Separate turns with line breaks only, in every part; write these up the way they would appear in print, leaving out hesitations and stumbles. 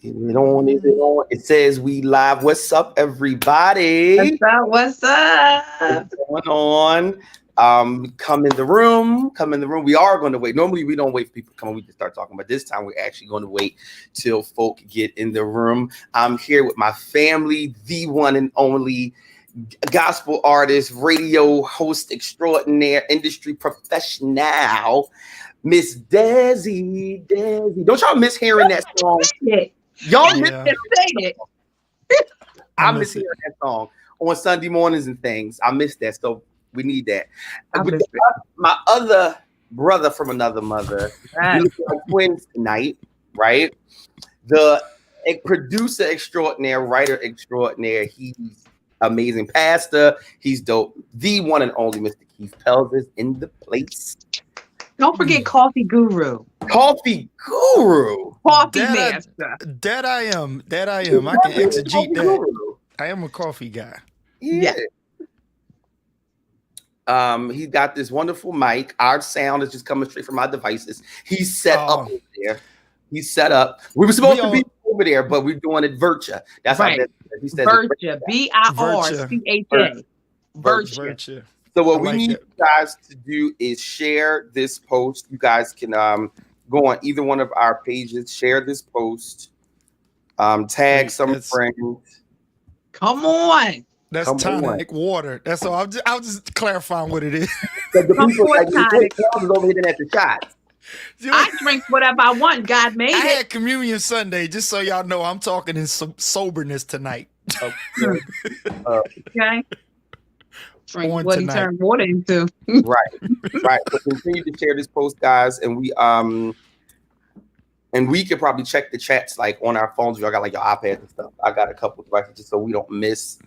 Is it on? Is it on? It says we live. What's up,
What's
everybody?
up? What's
What's
up?
going on? Come in the room. Come in the room. We are going to wait. Normally, we don't wait for people to come. We just start talking. But this time, we're actually going to wait till folk get in the room. I'm here with my family, the one and only gospel artist, radio host extraordinaire, industry professional, Miss Dezzie. Dezzie. Don't y'all miss hearing that song?
It.
Y'all miss
Yeah,
Just say it.
I
I miss
miss
hearing
it.
that song on Sunday mornings and things. I miss that. So we need that.
I
With
miss it.
my other brother from another mother, we
Right.
look like twins tonight, right? The producer extraordinaire, writer extraordinaire. He's amazing pastor. He's dope. The one and only Mr. Keith Pelzer is in the place.
Don't forget Coffee Guru,
Coffee guru.
Coffee
That
Master.
that I am. That I am. I can exegete
Coffee
that.
guru.
I am a coffee guy.
Yeah.
Yeah.
He got this wonderful mic. Our sound is just coming straight from my devices. He's set up over there. He's set up. We were supposed to be over there, but we're doing it virtual. That's how
Right.
he said
Virtua. BIRCHA. Virtua.
Virtue.
So what
I
we
like
need
that.
you guys to do is share this post. You guys can go on either one of our pages, share this post, tag
Wait,
some
that's-
friends.
Come on.
That's
Come on.
tonic water. That's all. I'm just clarifying what it is.
So the
Come
people
forth,
like
tonic.
is over here at the shots.
I drink whatever I want. God made
I
it.
had communion Sunday, just so y'all know I'm talking in soberness tonight.
Okay.
Okay. Drink
On
what he
tonight.
turned water into.
Right. So continue to share this post, guys, and we could probably check the chats like on our phones. Y'all got like your iPads and stuff. I got a couple devices just so we don't miss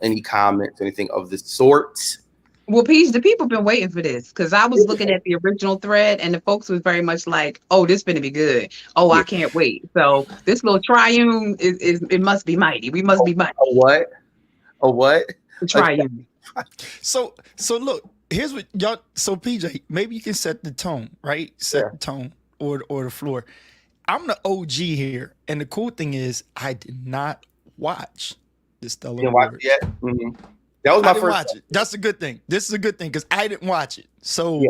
any comments, anything of the sort.
Well, Peach, the people been waiting for this because I was looking at the original thread and the folks was very much like, "Oh, this gonna be good. Oh, I
Yeah.
can't wait." So this little triune is it must be mighty. We must be mighty.
A what? A what?
The triune.
So look, here's what y'all. So PJ, maybe you can set the tone, right? Set
Yeah.
the tone or the floor. I'm the OG here, and the cool thing is, I did not watch the Stellar
You didn't watch
Awards.
it yet? Mhm. That was
I
my
didn't
first.
watch it. That's a good thing. This is a good thing because I didn't watch it. So
Yeah.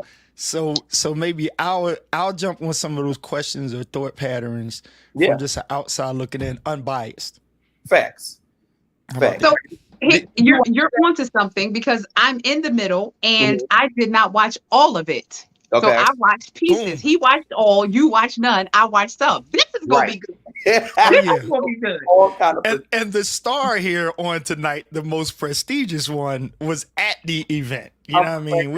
so maybe I'll jump on some of those questions or thought patterns
Yeah.
from just an outside looking in, unbiased.
Facts.
How about
Facts.
So hey, you're onto something because I'm in the middle and I did not watch all of it. So
Okay.
I watched pieces.
Boom.
He watched all. You watched none. I watched some. This is gonna
Right.
be good.
Oh,
This
yeah.
is gonna be good.
All kind of
And the star here on tonight, the most prestigious one, was at the event. You know what I mean?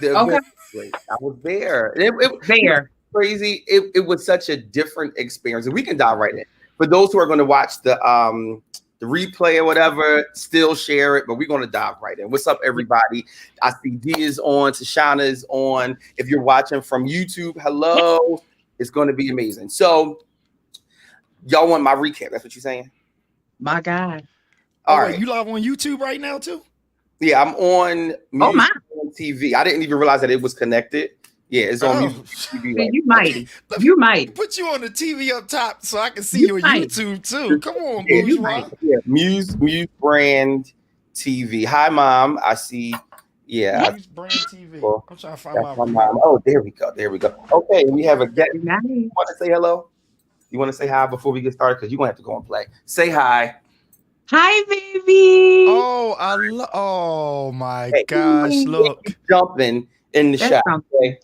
the
Okay.
event was great. I was there. It
There.
crazy. It was such a different experience. And we can dive right in. For those who are going to watch the replay or whatever, still share it, but we're going to dive right in. What's up, everybody? I see D is on, Tashana is on. If you're watching from YouTube, hello. It's going to be amazing. So, y'all want my recap? That's what you're saying?
My God.
Oh,
All
wait,
right.
you live on YouTube right now too?
Yeah, I'm on
Oh, my.
TV. I didn't even realize that it was connected. Yeah, it's on
Oh.
Music TV.
See,
Right.
you mighty. You mighty.
Put you on the TV up top so I can see
You
you on
might.
YouTube too. Come on,
Yeah,
you
bourgeois.
might.
Yeah, Muse Brand TV. Hi, Mom. I see. Yeah,
Muse Brand TV.
Well,
I'm trying to find
that's
my
my mom. Oh, there we go. There we go. Okay, we have a guest. You
Nice.
want to say hello? You want to say hi before we get started? Because you're going to have to go and play. Say hi.
Hi, baby.
Oh, oh my
Hey.
gosh! Look,
Jumping in the
That's
shot.
something.
Okay?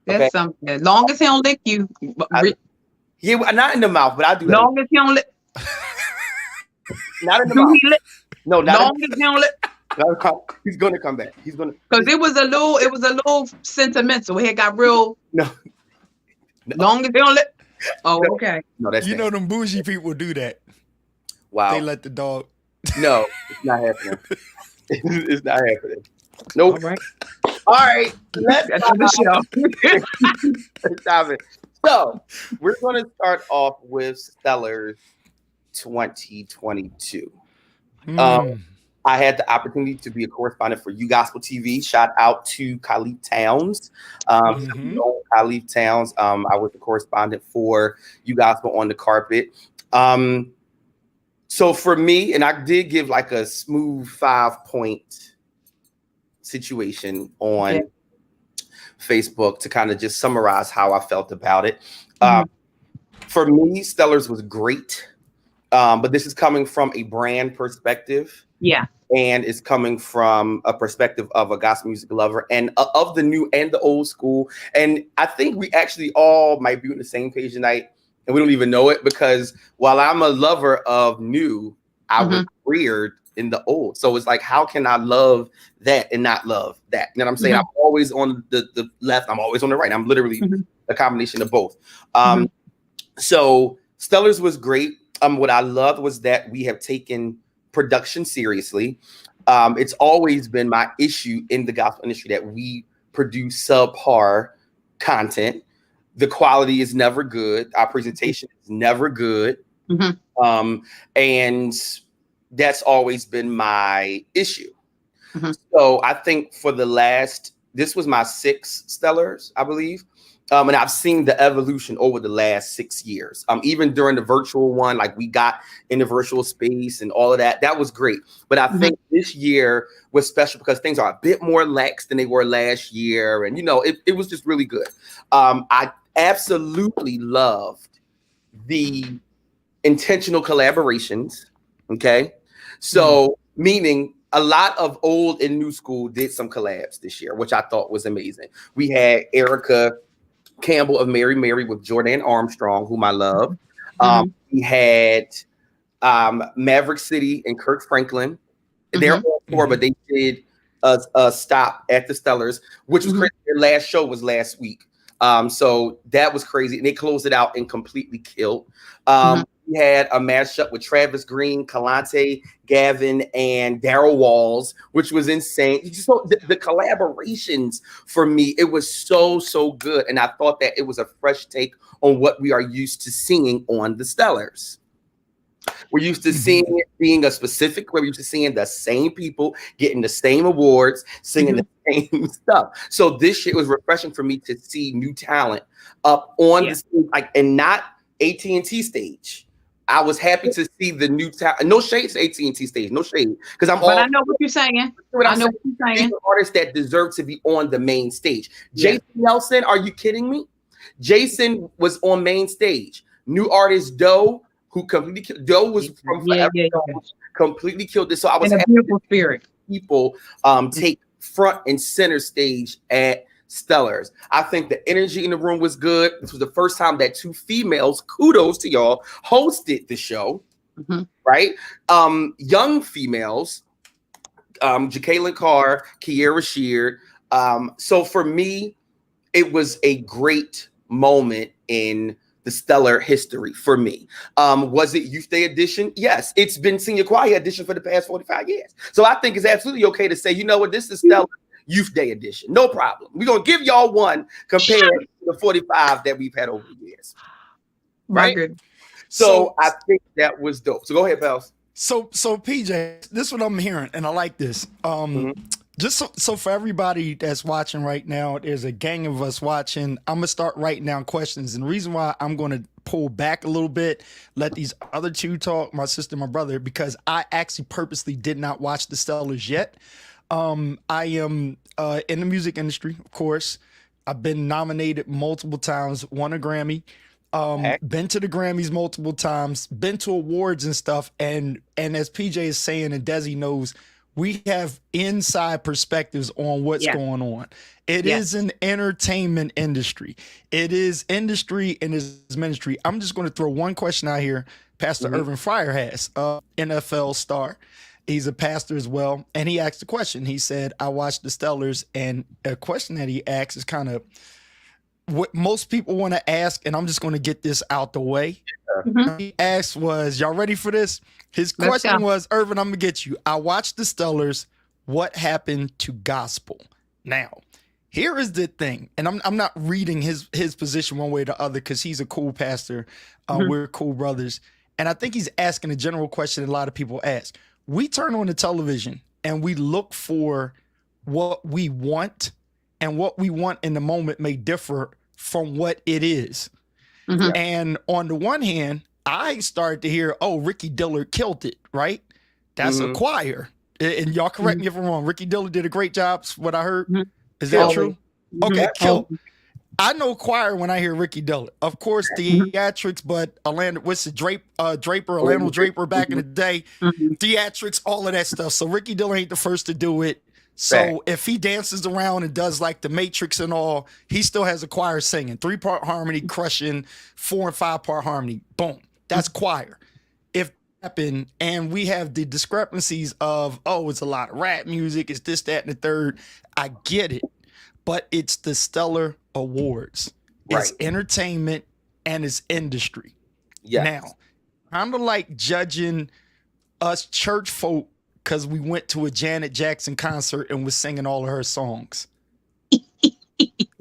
That's
Okay.
something. Long as he don't lick you.
Yeah, not in the mouth, but I do that.
Long as he don't lick.
Not in the
Do
mouth.
he lick?
No, not
Long
in
as he don't lick.
He's going to come back. He's going to.
Because it was a little sentimental. It got real.
No.
Long as they don't let. Oh, okay.
No, that's
you
nasty.
know them bougie people do that.
Wow.
They let the dog.
No, it's not happening. It's not happening. Nope.
All right.
All right. Let's
That's the show.
stop it. So we're going to start off with Stellars 2022.
Hmm.
I had the opportunity to be a correspondent for You Gospel TV. Shout out to Khalif Towns. Khalif Towns. I was the correspondent for You Gospel on the carpet. So for me, and I did give like a smooth 5-point situation on Facebook to kind of just summarize how I felt about it. For me, Stellars was great, but this is coming from a brand perspective.
Yeah.
And it's coming from a perspective of a gospel music lover and of the new and the old school. And I think we actually all might be on the same page tonight, and we don't even know it, because while I'm a lover of new, I was reared in the old. So it's like, how can I love that and not love that? You know what I'm saying? I'm always on the left. I'm always on the right. I'm literally a combination of both. So Stellars was great. What I loved was that we have taken production seriously. It's always been my issue in the gospel industry that we produce subpar content. The quality is never good. Our presentation is never good. And that's always been my issue. So I think for this was my 6th Stellars, I believe. And I've seen the evolution over the last 6 years. Even during the virtual one, like we got in the virtual space and all of that, that was great. But I think this year was special because things are a bit more lax than they were last year. And, it was just really good. I absolutely loved the intentional collaborations. Okay. So meaning a lot of old and new school did some collabs this year, which I thought was amazing. We had Erica Campbell of Mary Mary with Jordan Armstrong, whom I love. We had Maverick City and Kirk Franklin. They're all 4, but they did a stop at the Stellars, which was crazy. Their last show was last week. So that was crazy. And they closed it out and completely killed. We had a mashup with Travis Green, Kalante, Gavin, and Daryl Walls, which was insane. So the collaborations for me, it was so good. And I thought that it was a fresh take on what we are used to seeing on the Stellars. We're used to seeing it being a specific way. We're used to seeing the same people getting the same awards, singing the same stuff. So this year was refreshing for me to see new talent up on the stage, and not AT&T stage. I was happy to see the new talent. No shade to AT&T stage, no shade, because I know what you're saying. I know what you're saying. Artists that deserve to be on the main stage. Jason Nelson, are you kidding me? Jason was on main stage. New artist Doe, who completely killed. Doe was from Forever completely killed this. So I was happy to see people take front and center stage at Stellars. I think the energy in the room was good. This was the first time that 2 females, kudos to y'all, hosted the show, right? Young females, Jacqueline Carr, Kiera Sheard. So for me, it was a great moment in the Stellar history for me. Was it Youth Day edition? Yes, it's been Senior Choir edition for the past 45 years. So I think it's absolutely okay to say, you know what, this is Stellar Youth Day edition. No problem. We're going to give y'all one compared to the 45 that we've had over the years. Right? So I think that was dope. So go ahead, Pels.
So PJ, this is what I'm hearing, and I like this. Just so for everybody that's watching right now, there's a gang of us watching. I'm going to start writing down questions. And the reason why I'm going to pull back a little bit, let these other 2 talk, my sister, my brother, because I actually purposely did not watch the Stellars yet. I am in the music industry, of course. I've been nominated multiple times, won a Grammy, been to the Grammys multiple times, been to awards and stuff. And as PJ is saying, and Dezzie knows, we have inside perspectives on what's going on. It is an entertainment industry. It is industry and is ministry. I'm just going to throw one question out here. Pastor Irvin Fryer has, NFL star. He's a pastor as well. And he asked a question. He said, I watched the Stellars, and a question that he asked is kind of what most people want to ask, and I'm just going to get this out the way. He asked was, y'all ready for this? His question was, Irvin, I'm going to get you. I watched the Stellars. What happened to gospel? Now, here is the thing, and I'm not reading his position one way or the other because he's a cool pastor. We're cool brothers. And I think he's asking a general question a lot of people ask. we turn on the television and we look for what we want, and what we want in the moment may differ from what it is.
Mhm.
And on the one hand, I started to hear, oh, Ricky Dillard killed it, right? That's a choir. And y'all correct me if I'm wrong. Ricky Dillard did a great job, what I heard.
Mhm.
Is that
Always.
true? Okay, kill. I know choir when I hear Ricky Dillard. Of course, theatrics, but Orlando, what's the Draper, Orlando Draper back in the day, theatrics, all of that stuff. So Ricky Dillard ain't the first to do it. So if he dances around and does like the Matrix and all, he still has a choir singing 3-part harmony, crushing 4 and 5-part harmony. Boom, that's choir. If happen and we have the discrepancies of, oh, it's a lot of rap music, it's this, that, and the third. I get it, but it's the Stellar Awards. It's entertainment and it's industry. Now, kind of like judging us church folk because we went to a Janet Jackson concert and was singing all of her songs.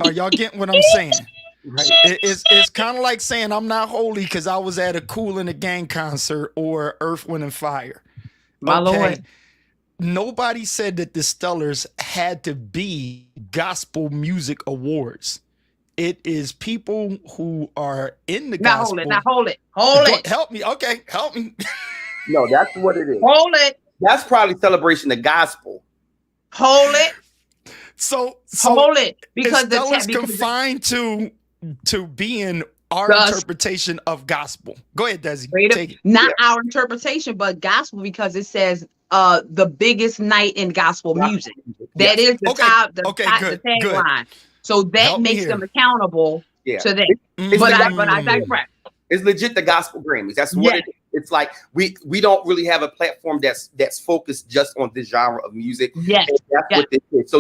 Are y'all getting what I'm saying? Right. It's kind of like saying I'm not holy because I was at a Kool and the Gang concert or Earth, Wind, and Fire.
My Lord.
Nobody said that the Stellars had to be gospel music awards. It is people who are in the gospel.
Now hold it.
Help me. Okay, help me.
No, that's what it is.
Hold it.
That's probably celebration of gospel.
Hold it.
So
hold it, because the
Stellars confined to being our interpretation of gospel. Go ahead, Dezzie. Take it.
Not our interpretation, but gospel, because it says the biggest night in gospel music. That is the tagline. So that makes them accountable to that. But I digress.
It's legit the gospel Grammys. That's what it is. It's like we don't really have a platform that's focused just on this genre of music.
Yes,
that's what this is.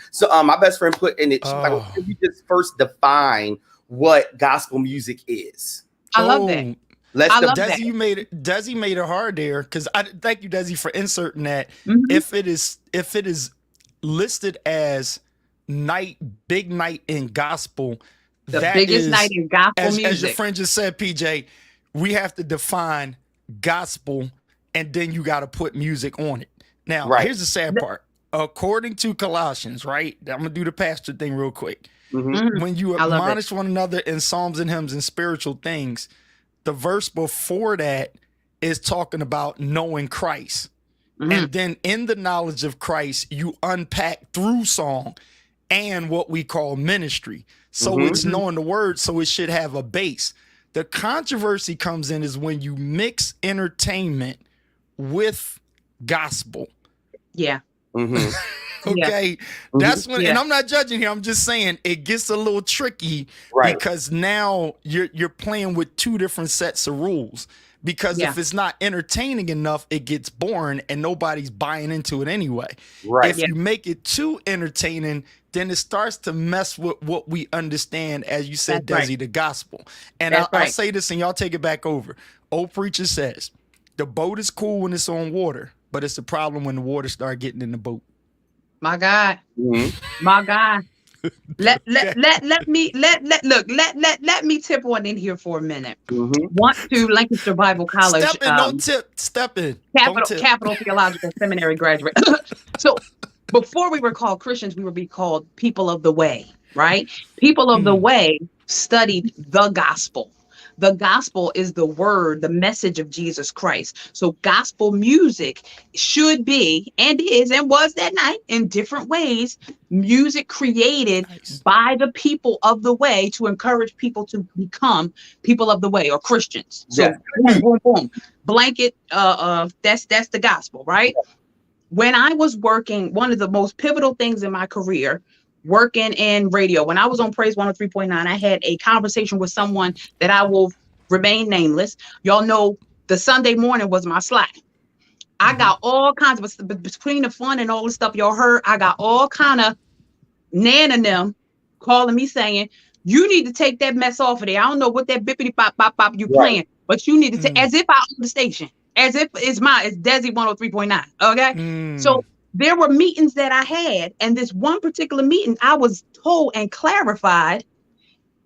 So my best friend put in it. She's like, can we just first define what gospel music is?
I love that.
Dezzie made it hard there, because I thank you, Dezzie, for inserting that. If it is listed as big night in gospel,
the biggest night in gospel music.
As your friend just said, PJ, we have to define gospel, and then you got to put music on it. Now, here's the sad part. According to Colossians, right? I'm gonna do the pastor thing real quick. When you admonish one another in psalms and hymns and spiritual things, the verse before that is talking about knowing Christ. And then in the knowledge of Christ, you unpack through song and what we call ministry. So it's knowing the word, so it should have a base. The controversy comes in is when you mix entertainment with gospel.
Yeah.
Okay. That's when, and I'm not judging here. I'm just saying it gets a little tricky because now you're playing with two different sets of rules. Because if it's not entertaining enough, it gets boring and nobody's buying into it anyway. If you make it too entertaining, then it starts to mess with what we understand, as you said, Dezzie, the gospel. And I'll say this and y'all take it back over. Old preacher says, the boat is cool when it's on water, but it's a problem when the water start getting in the boat.
My God. My God. Let me tip one in here for a minute. Want to Lancaster Bible College.
Step in.
Capital Theological Seminary graduate. So before we were called Christians, we would be called people of the way, right? People of the way studied the gospel. The gospel is the word, the message of Jesus Christ. So gospel music should be, and is, and was that night in different ways, music created by the people of the way to encourage people to become people of the way or Christians. So boom, boom, boom. Blanket, that's the gospel, right? When I was working, one of the most pivotal things in my career, working in radio, when I was on Praise 103.9, I had a conversation with someone that I will remain nameless. Y'all know the Sunday morning was my slot. I got all kinds of, between the fun and all the stuff y'all heard, I got all kind of nan and them calling me saying, you need to take that mess off of there. I don't know what that bippity pop pop pop you playing, but you need to take, as if I own the station, as if it's Dezzie 103.9. Okay. So there were meetings that I had, and this one particular meeting, I was told and clarified,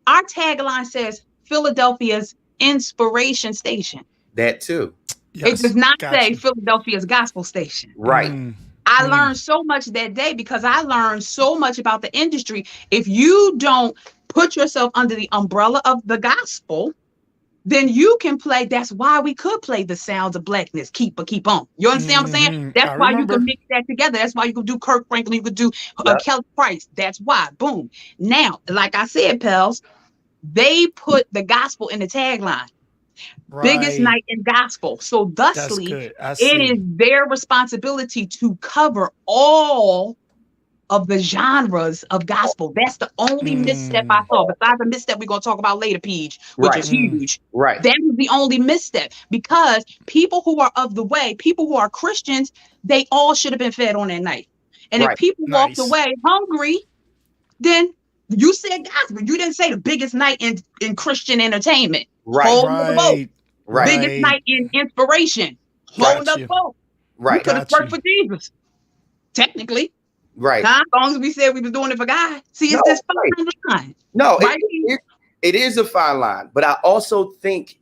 our tagline says Philadelphia's inspiration station.
That too.
It does not say
Gotcha.
Philadelphia's gospel station.
Right.
I learned so much that day because I learned so much about the industry. If you don't put yourself under the umbrella of the gospel, then you can play. That's why we could play the sounds of blackness. Keep on. You understand what I'm saying? That's
I
why
remember.
you can mix that together. That's why you can do Kirk Franklin. You could do Kelly Price. That's why. Boom. Now, like I said, Pels, they put the gospel in the tagline. Biggest
Right.
night in gospel. So
That's
thusly,
good. I
it
see.
is their responsibility to cover all of the genres of gospel. That's the only misstep I saw. Besides the misstep we're going to talk about later, Peach, which is huge.
Right.
That is the only misstep because people who are of the way, people who are Christians, they all should have been fed on that night. And if people walked away hungry, then you said gospel. You didn't say the biggest night in Christian entertainment.
Right.
Biggest night in inspiration. Hold up boat.
Right.
You could have worked for Jesus. Technically.
Right.
As long as we said we was doing it for God. See, it's this fine line.
No, it is a fine line. But I also think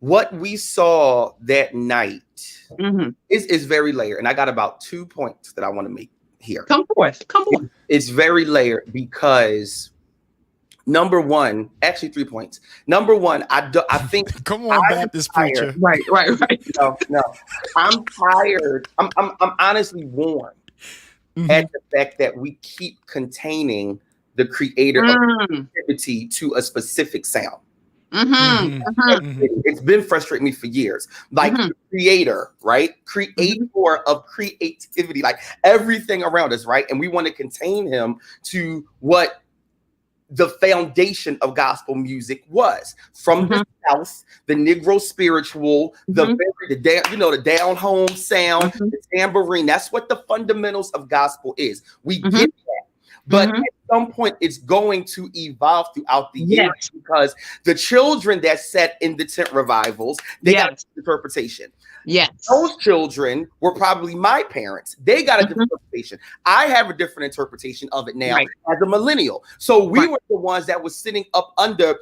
what we saw that night is very layered. And I got about 2 points that I want to make here.
Come forth.
It's very layered because number one, actually 3 points. Number one, I think
come on, Baptist preacher.
Right.
No. I'm tired. I'm honestly worn at the fact that we keep containing the creator of creativity to a specific sound. It's been frustrating me for years. Like the creator, right? Creator of creativity, like everything around us, right? And we want to contain him to what the foundation of gospel music was from the South, the Negro spiritual, the down home sound, the tambourine. That's what the fundamentals of gospel is. We get that. But at some point, it's going to evolve throughout the years because the children that sat in the tent revivals, they got an interpretation.
Yes.
Those children were probably my parents. They got a different interpretation. I have a different interpretation of it now as a millennial. So we were the ones that was sitting up under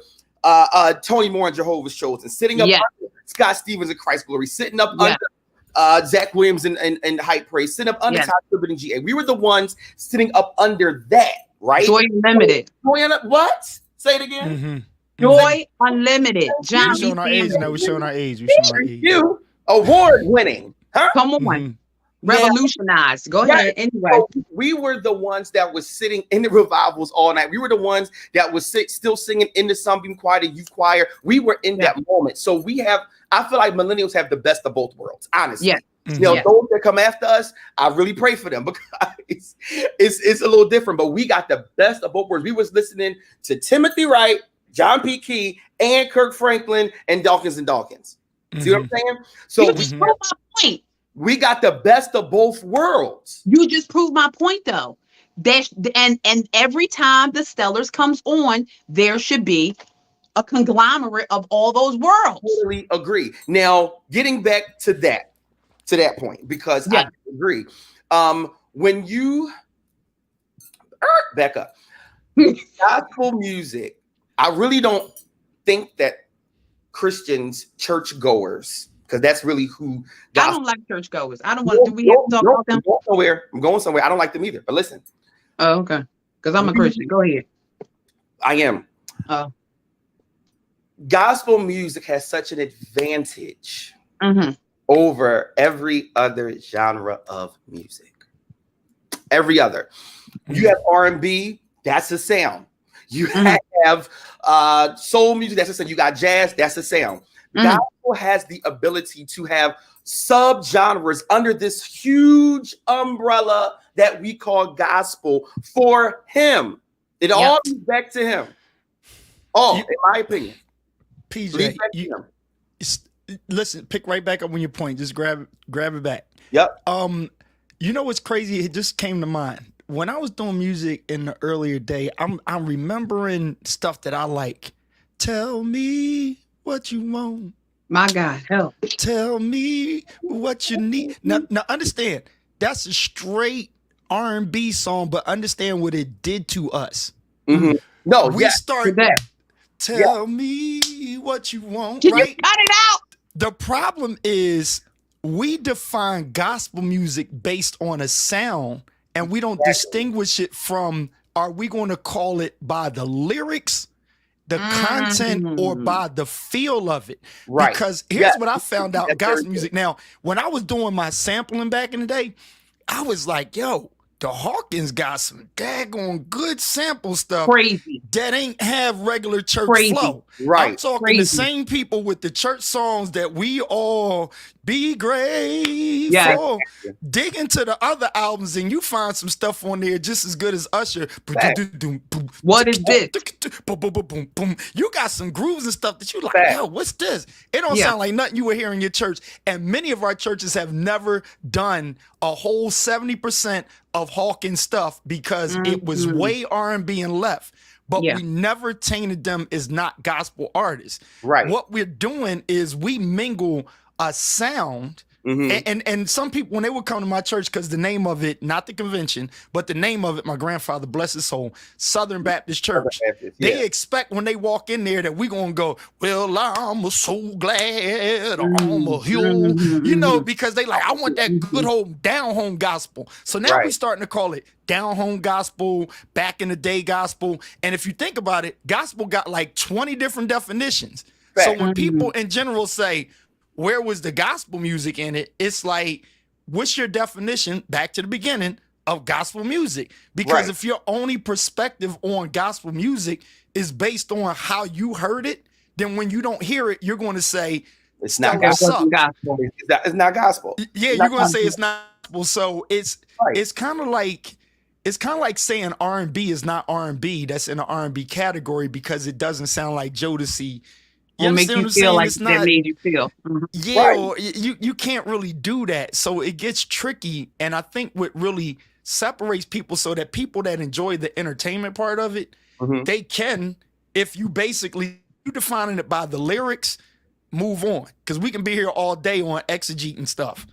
Tony Moore and Jehovah's Chosen, sitting up under Scott Stevens and Christ Glory, sitting up under Zach Williams and Hype Praise, sitting up under Todd Tribbett and GA. We were the ones sitting up under that, right?
Joy Unlimited.
What? Say it again.
Joy Unlimited. John
We're showing our age now. We're showing our age.
You award winning. Huh?
Come on. Revolutionized. Go ahead. Anyway.
So we were the ones that was sitting in the revivals all night. We were the ones that was still singing in the Sunbeam Choir, the youth choir. We were in that moment. So I feel like millennials have the best of both worlds, honestly. Those that come after us, I really pray for them because it's a little different. But we got the best of both worlds. We was listening to Timothy Wright, John P. Key, and Kirk Franklin and Dawkins and Dawkins. See what I'm saying? So
you just proved my point.
We got the best of both worlds.
You just proved my point, though. And every time the Stellars comes on, there should be a conglomerate of all those worlds.
Totally agree. Now, getting back to that point, because I agree. When you back up, gospel music, I really don't think that Christians, churchgoers, because that's really who
I don't like churchgoers. I don't want to. Do we have to talk about them?
I'm going somewhere. I don't like them either. But listen.
Oh, okay. Because I'm a Christian. Go ahead.
I am.
Oh.
Gospel music has such an advantage over every other genre of music. Every other. You have R&B, that's a sound. You have soul music, that's a sound. You got jazz, that's a sound. Gospel has the ability to have subgenres under this huge umbrella that we call gospel for him. It all goes back to him. In my opinion.
PJ, listen, pick right back up on your point. Just grab it back.
Yep.
You know what's crazy? It just came to mind. When I was doing music in the earlier day, I'm remembering stuff that I like. Tell me what you want.
My God, help.
Tell me what you need. Now understand, that's a straight R&B song, but understand what it did to us.
No,
we started.
that.
Tell me what you want.
Can
right?
you cut it out?
The problem is we define gospel music based on a sound, and we don't distinguish it from, are we going to call it by the lyrics, the content, or by the feel of it?
Right.
Because here's what I found out in gospel music. Now, when I was doing my sampling back in the day, I was like, yo, the Hawkins got some daggone good sample stuff.
Crazy.
That ain't have regular church flow.
Right.
I'm talking the same people with the church songs that we all be grateful.
Yes.
Dig into the other albums and you find some stuff on there just as good as Usher.
What is this?
You got some grooves and stuff that you like, yo, what's this? It don't
Yeah.
sound like nothing you would hear in your church. And many of our churches have never done a whole 70% of Hawkins stuff because it was way R&B and left. But we never tainted them as not gospel artists.
Right.
What we're doing is we mingle a sound. And some people, when they would come to my church, because the name of it, not the convention, but the name of it, my grandfather, bless his soul, Southern Baptist Church. They expect when they walk in there that we're going to go, well, I'm so glad I'm a hill, you know, because they like, I want that good old down home gospel. So now we're starting to call it down home gospel, back in the day gospel. And if you think about it, gospel got like 20 different definitions. So when people in general say, where was the gospel music in it? It's like, what's your definition, back to the beginning, of gospel music? Because if your only perspective on gospel music is based on how you heard it, then when you don't hear it, you're going to say,
it's not gospel. It's not gospel.
Yeah, you're going to say it's not gospel. So it's kind of like saying R&B is not R&B. That's in the R&B category because it doesn't sound like Jodeci.
Will make you feel like that made you feel.
Yeah, you can't really do that. So it gets tricky. And I think what really separates people, so that people that enjoy the entertainment part of it, they can, if you basically, you defining it by the lyrics, move on. Because we can be here all day on exegete and stuff.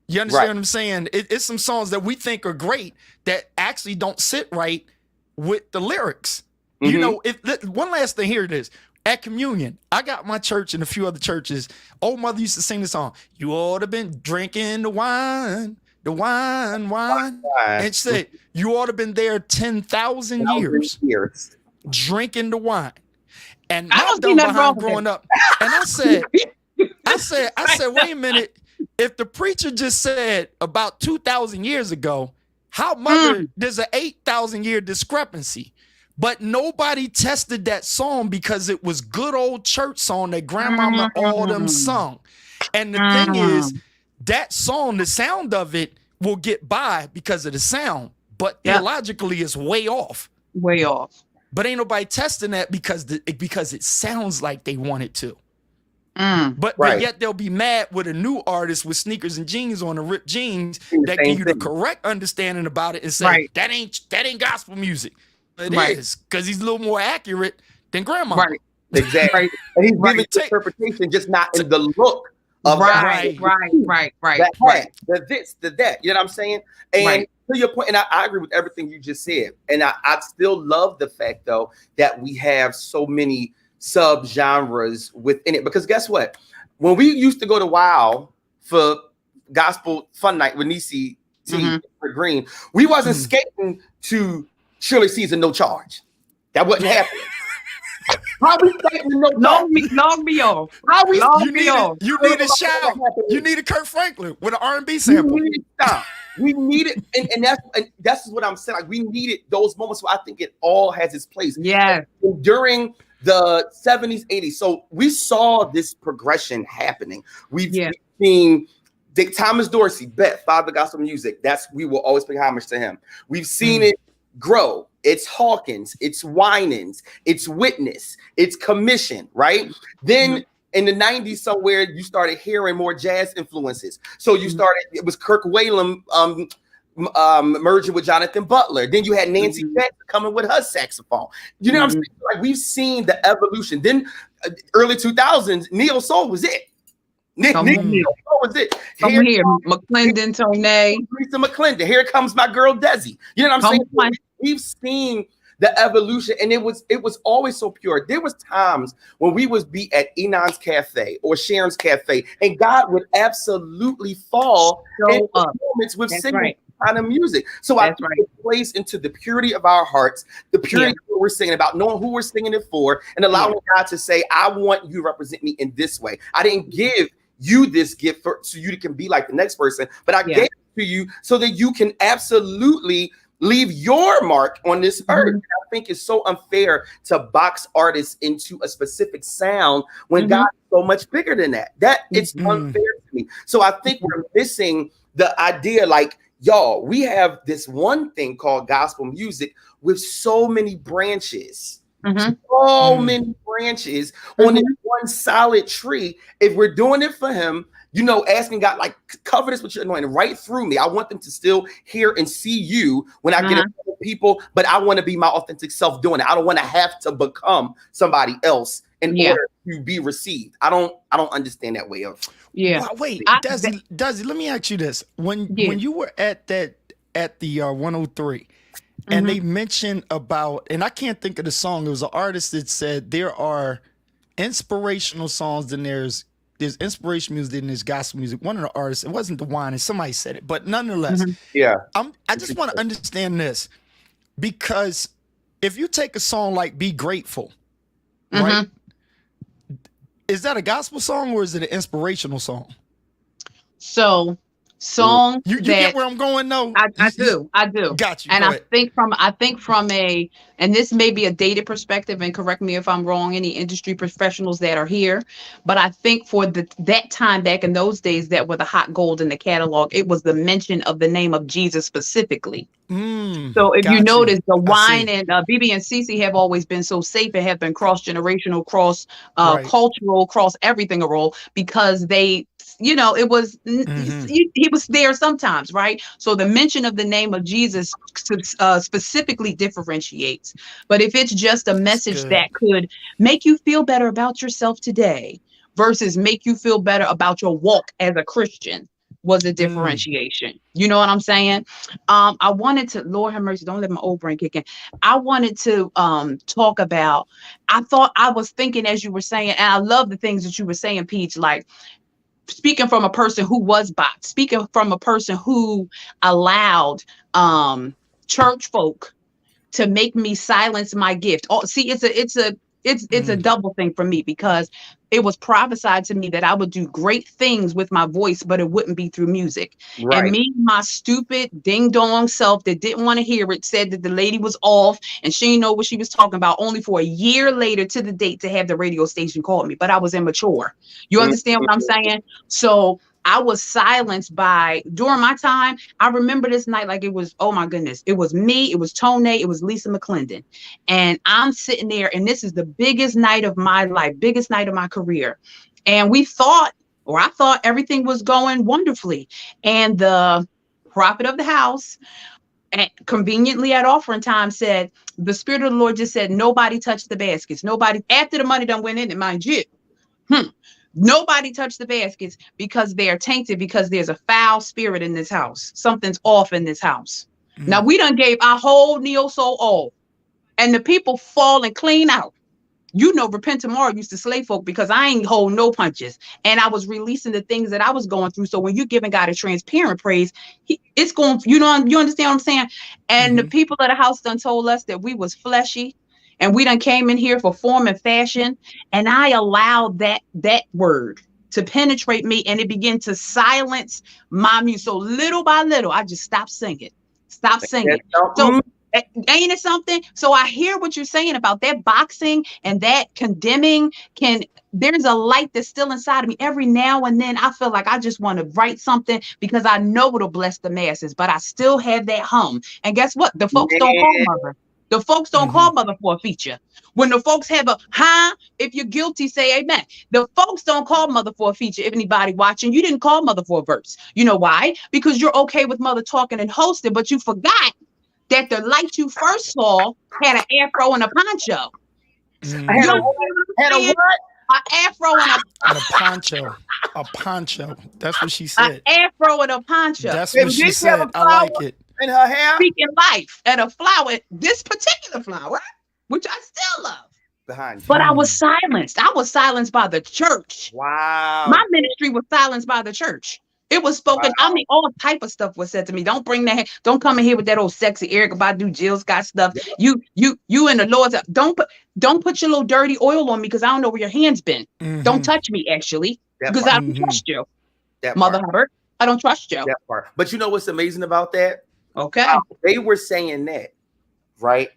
You understand what I'm saying? It's some songs that we think are great that actually don't sit right with the lyrics. You know, one last thing, here it is. At communion, I got my church and a few other churches. Old mother used to sing the song, you ought to have been drinking the wine. And she said, you ought to have been there 10,000 years drinking the wine. And I'm done behind growing up. And I said, wait a minute. If the preacher just said about 2,000 years ago, how mother, there's an 8,000 year discrepancy. But nobody tested that song because it was good old church song that grandmama all them sung. And the thing is, that song, the sound of it will get by because of the sound, but theologically it's way off.
Way off.
But ain't nobody testing that because it sounds like they want it to. But yet they'll be mad with a new artist with sneakers and jeans on, the ripped jeans, that give you the correct understanding about it and say, that ain't gospel music. It is, because he's a little more accurate than grandma.
Right. Exactly. And he's giving interpretation, just not in the look of
right.
The this, the that. You know what I'm saying? And to your point, and I agree with everything you just said. And I still love the fact, though, that we have so many sub-genres within it. Because guess what? When we used to go to WOW for gospel fun night with Nisi T for Green, we wasn't skating to Shirley Caesar, No Charge. That wouldn't happen. How we skating no charge?
Long me off.
How we
you need a shout. You need a Kirk Franklin with an R&B sample.
We need it, and that's what I'm saying. Like, we needed those moments where I think it all has its place.
Yeah.
And during the 70s, 80s, so we saw this progression happening. We've seen Thomas Dorsey, Beth, Father Gospel Music. We will always pay homage to him. We've seen it grow. It's Hawkins, it's Winans, it's Witness, it's Commission, right? Then in the 90s somewhere, you started hearing more jazz influences. So you started, it was Kirk Whalum merging with Jonathan Butler. Then you had Nancy Jackson coming with her saxophone. You know what I'm saying? Like, we've seen the evolution. Then early 2000s, Neo Soul was it. Neo Soul was it.
Here, McClendon, Tone.
Lisa McClendon. Here comes my girl Dezzie. You know what I'm saying? We've seen the evolution, and it was always so pure. There was times when we would be at Enon's Cafe or Sharon's Cafe, and God would absolutely fall in moments with singing kind of music. So I think it plays into the purity of our hearts, the purity of what we're singing about, knowing who we're singing it for, and allowing God to say, I want you to represent me in this way. I didn't give you this gift so you can be like the next person, but I gave it to you so that you can absolutely leave your mark on this earth. I think it's so unfair to box artists into a specific sound when God is so much bigger than that. That it's unfair to me. So I think we're missing the idea, like, y'all, we have this one thing called gospel music with so many branches. So many branches on this one solid tree. If we're doing it for him, you know, asking God, like, cover this with your anointing right through me. I want them to still hear and see you when I get in front of people, but I want to be my authentic self doing it. I don't want to have to become somebody else in order to be received. I don't understand that way of.
Well, wait, Dezzie, let me ask you this. When you were at the 103, and they mentioned about, and I can't think of the song. It was an artist that said there are inspirational songs and there's inspiration music and there's gospel music. One of the artists, it wasn't the wine, and somebody said it, but nonetheless, I just want to understand this, because if you take a song like "Be Grateful," right? Is that a gospel song or is it an inspirational song?
So song
you get where I'm going though?
I do.
Got you.
And I think from a, and this may be a dated perspective, and correct me if I'm wrong, any industry professionals that are here, but I think for that time back in those days that were the hot gold in the catalog, it was the mention of the name of Jesus specifically. So if you notice, the wine and BB and CC have always been so safe and have been cross-generational, cross-cultural, cross everything a role, because they, you know, it was, he was there sometimes, right? So the mention of the name of Jesus specifically differentiates. But if it's just a message that could make you feel better about yourself today versus make you feel better about your walk as a Christian, was a differentiation. You know what I'm saying? I wanted to, Lord have mercy, don't let my old brain kick in. I wanted to talk about, I was thinking as you were saying, and I love the things that you were saying, Peach, like speaking from a person who was boxed, speaking from a person who allowed church folk to make me silence my gift. Oh, see, it's a double thing for me, because it was prophesied to me that I would do great things with my voice, but it wouldn't be through music. Right. And me, my stupid ding dong self that didn't want to hear it, said that the lady was off and she didn't know what she was talking about, only for a year later to the date to have the radio station call me. But I was immature. You understand what I'm saying? So I was silenced during my time. I remember this night like it was, oh my goodness, it was me, it was Tone, it was Lisa McClendon. And I'm sitting there, and this is the biggest night of my life, biggest night of my career. And I thought everything was going wonderfully. And the prophet of the house, conveniently at offering time, said, the Spirit of the Lord just said, nobody touched the baskets. Nobody, after the money done went in it, mind you. Nobody touched the baskets because they are tainted, because there's a foul spirit in this house. Something's off in this house. Now we done gave our whole neo soul all, and the people falling clean out. You know, Repent Tomorrow used to slay folk because I ain't hold no punches, and I was releasing the things that I was going through. So when you're giving God a transparent praise, it's going, you understand what I'm saying? And the people of the house done told us that we was fleshy, and we done came in here for form and fashion. And I allowed that word to penetrate me, and it began to silence my music. So little by little, I just stopped singing. So ain't it something? So I hear what you're saying about that boxing and that condemning. There's a light that's still inside of me. Every now and then I feel like I just want to write something because I know it'll bless the masses, but I still have that hum. And guess what? The folks don't call mother. The folks don't call mother for a feature. When the folks have if you're guilty, say amen. The folks don't call mother for a feature. If anybody watching, you didn't call mother for a verse. You know why? Because you're okay with mother talking and hosting, but you forgot that the light you first saw had an afro and a poncho.
Had a what?
An afro and
a poncho. A poncho. That's what she said.
An afro and a poncho.
That's what she said. I like it.
in her hair,
speaking life, and a flower, this particular flower, which I still love.
behind you.
But I was silenced. I was silenced by the church.
Wow.
My ministry was silenced by the church. It was spoken. I mean, all type of stuff was said to me. Don't bring that. Don't come in here with that old sexy Erykah Badu, Jill Scott stuff. You and the Lord. Don't put your little dirty oil on me because I don't know where your hands been. Don't touch me, actually, because I don't trust you, Mother Hubbard. I don't trust you.
That part. But you know what's amazing about that?
Okay.
They were saying that, right?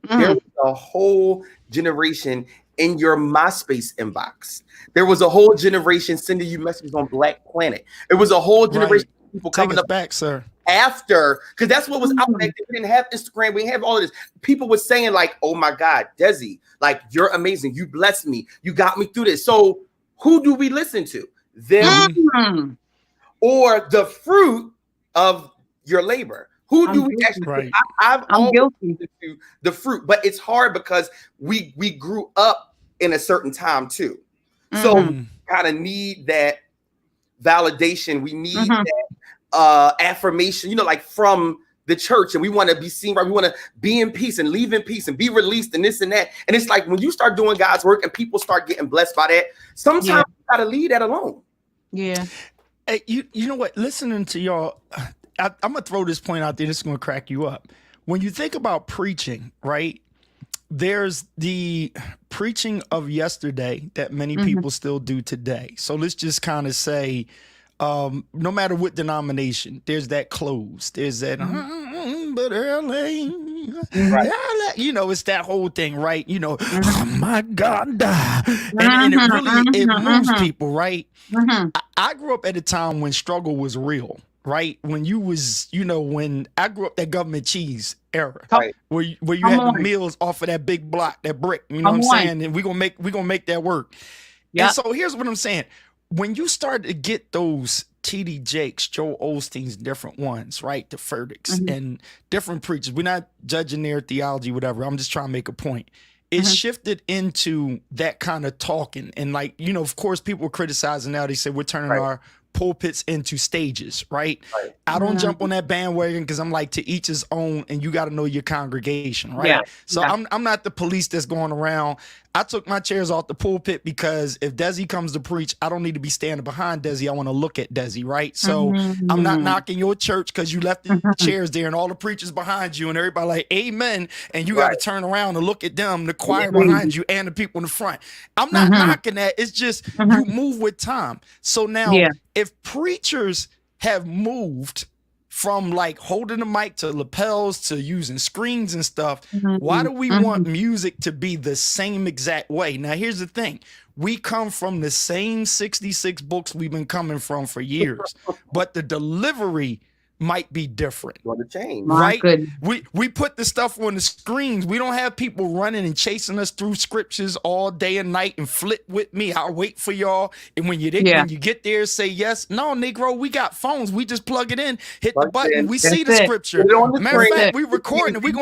There was a whole generation in your MySpace inbox. There was a whole generation sending you messages on Black Planet. It was a whole generation of people coming up
back, sir.
After, because that's what was out there. We didn't have Instagram. We didn't have all of this. People were saying like, "Oh my God, Dezzie, like you're amazing. You blessed me. You got me through this." So who do we listen to? Them or the fruit of your labor? Who do we actually? I'm always listened to the fruit, but it's hard because we grew up in a certain time too. So we kind of need that validation. We need that affirmation, like from the church, and we want to be seen right. We want to be in peace and leave in peace and be released and this and that. And it's like when you start doing God's work and people start getting blessed by that, sometimes you gotta leave that alone.
Yeah.
Hey, you know what? Listening to y'all, I'm gonna throw this point out there. This is gonna crack you up. When you think about preaching, right? There's the preaching of yesterday that many people still do today. So let's just kind of say, no matter what denomination, there's that close. There's that, but early, it's that whole thing, right? Oh my God, and it really moves people, right? I grew up at a time when struggle was real. Right when you was, when I grew up that government cheese era, where you had the meals off of that big block, that brick, you know what I'm saying, and we gonna make that work. Yeah. And so here's what I'm saying: when you start to get those T.D. Jakes, Joel Osteen's, different ones, right, the verdicts and different preachers, we're not judging their theology, whatever. I'm just trying to make a point. It shifted into that kind of talking, and of course, people were criticizing now. They say we're turning our pulpits into stages, right? I don't jump on that bandwagon because I'm like, to each his own, and you got to know your congregation, right? So I'm not the police that's going around. I took my chairs off the pulpit because if Dezzie comes to preach, I don't need to be standing behind Dezzie. I want to look at Dezzie, right? So I'm not knocking your church because you left the chairs there and all the preachers behind you and everybody like, amen. And you got to turn around and look at them, the choir behind you and the people in the front. I'm not knocking that. It's just you move with time. So now if preachers have moved from holding the mic to lapels to using screens and stuff, why do we want music to be the same exact way? Now, here's the thing. We come from the same 66 books we've been coming from for years, but the delivery might be different.
Want to change,
right? We put the stuff on the screens. We don't have people running and chasing us through scriptures all day and night and flip with me. I'll wait for y'all. And when you get there, say yes. No, Negro, we got phones. We just plug it in, hit the button. We see the scripture. Matter of fact, we recording it. We're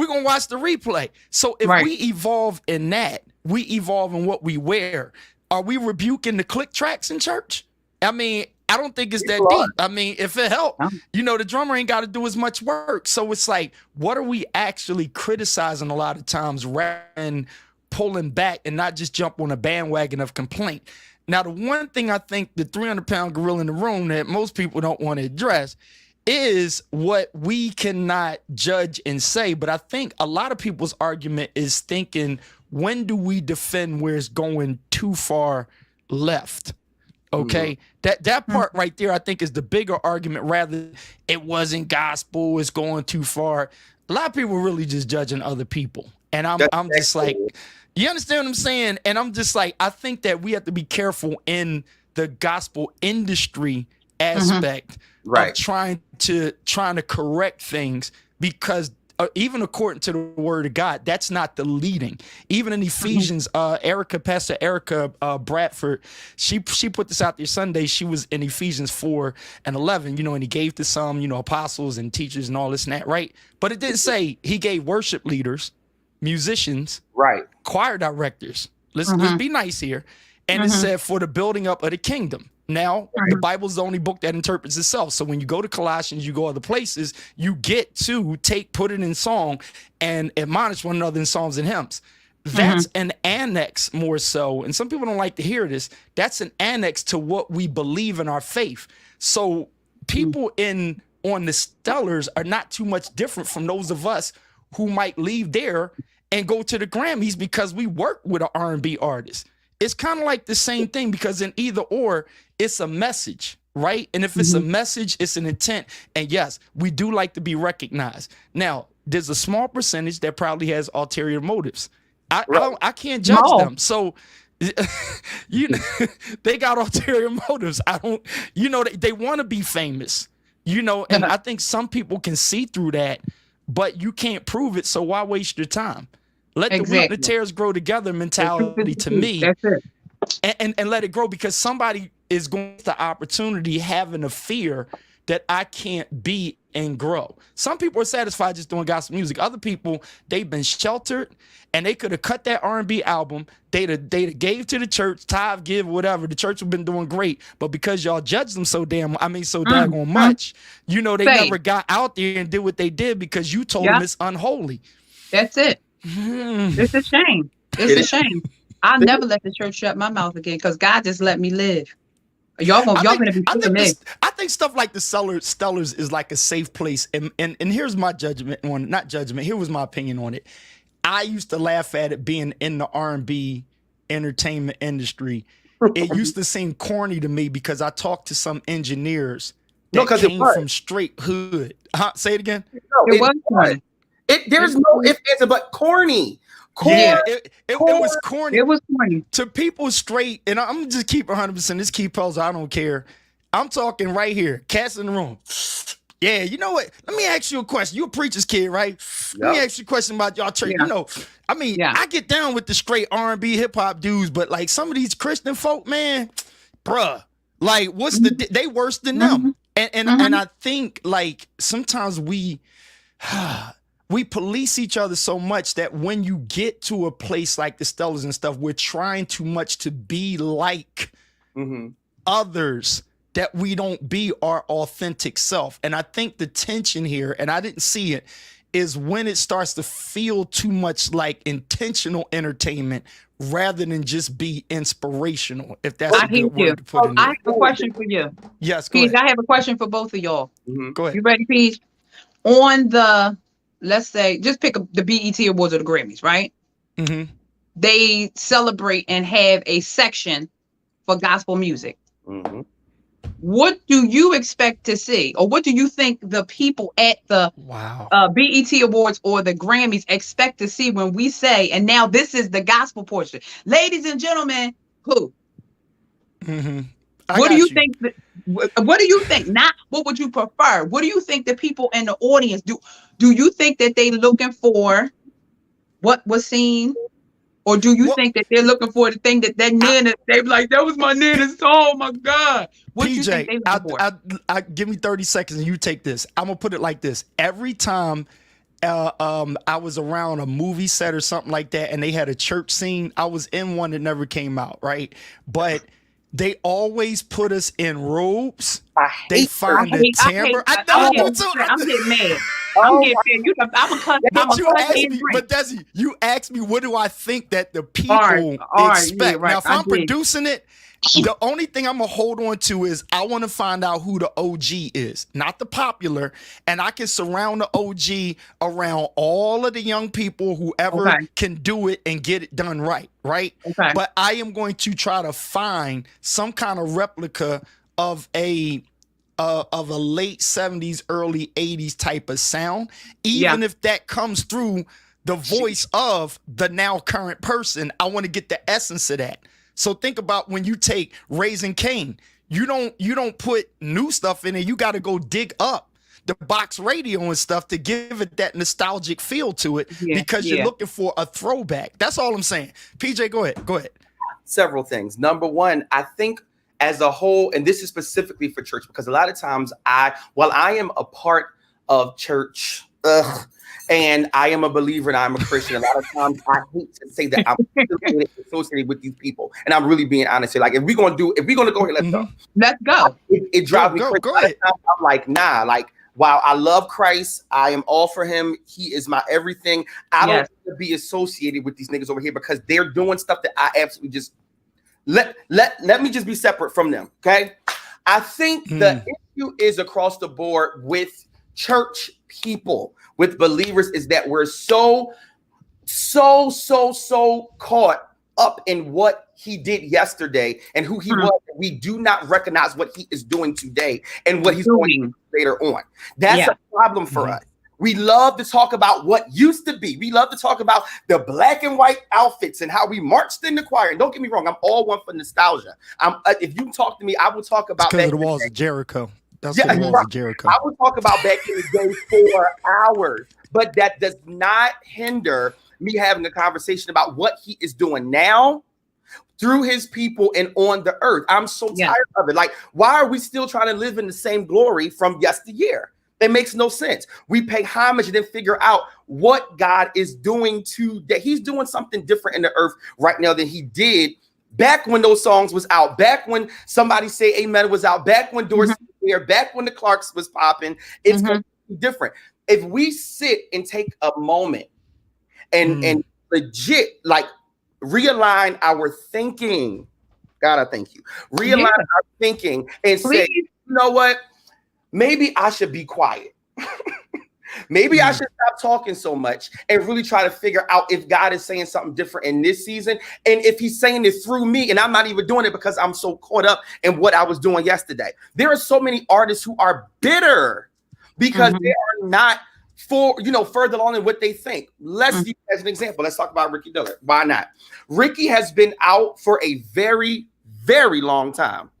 gonna watch the replay. So if we evolve in that, we evolve in what we wear. Are we rebuking the click tracks in church? I mean, I don't think it's that deep. I mean, if it helped, the drummer ain't got to do as much work. So it's like, what are we actually criticizing a lot of times rather than pulling back and not just jump on a bandwagon of complaint? Now, the one thing I think the 300-pound gorilla in the room that most people don't want to address is what we cannot judge and say. But I think a lot of people's argument is thinking, when do we defend where it's going too far left? Okay, that part right there, I think, is the bigger argument. Rather, it wasn't gospel, it's going too far. A lot of people are really just judging other people, and I'm just like, you understand what I'm saying? And I'm just like, I think that we have to be careful in the gospel industry aspect of trying to correct things, because even according to the word of God, that's not the leading. Even in Ephesians, Pastor Erica Bradford, she put this out there Sunday. She was in Ephesians 4:11, and he gave to some, apostles and teachers and all this and that, right? But it didn't say he gave worship leaders, musicians, choir directors. Let's be nice here. And it said for the building up of the kingdom. Now, the Bible's the only book that interprets itself. So when you go to Colossians, you go other places, you get to put it in song and admonish one another in psalms and hymns. That's an annex more so. And some people don't like to hear this. That's an annex to what we believe in our faith. So people on the Stellars are not too much different from those of us who might leave there and go to the Grammys because we work with an R&B artist. It's kind of like the same thing, because in either or, it's a message, right? And if it's a message, it's an intent. And yes, we do like to be recognized. Now, there's a small percentage that probably has ulterior motives. I can't judge them. So, they got ulterior motives. They want to be famous, and I think some people can see through that, but you can't prove it. So why waste your time? Let the wheat and the tares grow together mentality to me. That's it. And let it grow, because somebody is going to the opportunity having a fear that I can't be and grow. Some people are satisfied just doing gospel music. Other people, they've been sheltered, and they could have cut that R&B album. They'd have gave to the church, tithe, give, whatever. The church have been doing great, but because y'all judged them so daggone much, they never got out there and did what they did because you told them it's unholy.
That's it. It's a shame. It's a shame. I'll never let the church shut my mouth again, because God just let me live. Y'all gonna be
I think stuff like the Stellars is like a safe place. And here's my judgment on, not judgment, here was my opinion on it. I used to laugh at it being in the R&B entertainment industry. It used to seem corny to me because I talked to some engineers that came from straight hood. Say it again.
No, it was corny. There's no if, ands, but corny.
Yeah, it was corny.
It was corny
to people straight. And I'm just keep 100%. This keep Pelzer. I don't care. I'm talking right here. Cats in the room. Yeah, you know what? Let me ask you a question. You a preacher's kid, right? Let me ask you a question about y'all church. I get down with the straight R&B hip hop dudes, but like some of these Christian folk, man, bruh, like what's they worse than them. And I think like sometimes we police each other so much that when you get to a place like the Stellars and stuff, we're trying too much to be like others, that we don't be our authentic self. And I think the tension here, and I didn't see it, is when it starts to feel too much like intentional entertainment rather than just be inspirational. If that's a good word to put in there.
I have a question for you.
Yes,
go ahead. I have a question for both of y'all.
Go ahead.
You ready, Peach? On the, let's say, just pick up the BET Awards or the Grammys, right? They celebrate and have a section for gospel music. What do you expect to see, or what do you think the people at the BET Awards or the Grammys expect to see when we say, and now this is the gospel portion, ladies and gentlemen, who? What do you think? What do you think? Not what would you prefer? What do you think the people in the audience do? Do you think that they looking for what was seen? Or do you think that they're looking for the thing that Nana, they be like, that was my Nana's song, oh my God. What PJ, do you think they looking for?
Give me 30 seconds and you take this. I'm going to put it like this. Every time I was around a movie set or something like that and they had a church scene, I was in one that never came out, right? But they always put us in robes. They find the timbre.
I'm getting mad. I'm getting mad. I'm a cuss.
But Dezzie, you asked me, what do I think that the people expect? Now, if I'm producing it, the only thing I'm going to hold on to is I want to find out who the OG is, not the popular. And I can surround the OG around all of the young people, whoever can do it and get it done right, right? But I am going to try to find some kind of replica of a late 70s, early 80s type of sound, even if that comes through the voice of the now current person. I want to get the essence of that. So think about when you take Raising Cain, you don't put new stuff in it. You got to go dig up the box radio and stuff to give it that nostalgic feel to it because you're looking for a throwback. That's all I'm saying. PJ, go ahead.
Several things. Number one, I think as a whole, and this is specifically for church, because a lot of times while I am a part of church, ugh. And I am a believer and I'm a Christian. A lot of times I hate to say that I'm associated with these people. And I'm really being honest here. Like if we're gonna go here, let's go.
Let's go.
It drives me crazy.
Go ahead.
I'm like, nah, like while I love Christ, I am all for him. He is my everything. I don't want to be associated with these niggas over here because they're doing stuff that I absolutely just let me just be separate from them. Okay. I think the issue is across the board with church people, with believers, is that we're so caught up in what he did yesterday and who he was. We do not recognize what he is doing today and what he's going to do later on. That's a problem for us. We love to talk about what used to be. We love to talk about the black and white outfits and how we marched in the choir. And don't get me wrong, I'm all one for nostalgia. If you talk to me, I will talk about
because of the walls of Jericho. That's the walls of Jericho.
I will talk about back in the day for hours, but that does not hinder me having a conversation about what he is doing now through his people and on the earth. I'm so tired of it. Like, why are we still trying to live in the same glory from yesteryear? It makes no sense. We pay homage and then figure out what God is doing today. He's doing something different in the earth right now than he did back when those songs was out, back when Somebody Say Amen was out, back when Dorsey was there, back when the Clarks was popping. It's different. If we sit and take a moment and legit like realign our thinking, God, I thank you. Realign our thinking and say, you know what? Maybe I should be quiet. Maybe I should stop talking so much and really try to figure out if God is saying something different in this season. And if he's saying it through me and I'm not even doing it because I'm so caught up in what I was doing yesterday. There are so many artists who are bitter because they are not further along in what they think. Let's use as an example. Let's talk about Ricky Dillard. Why not? Ricky has been out for a very, very long time.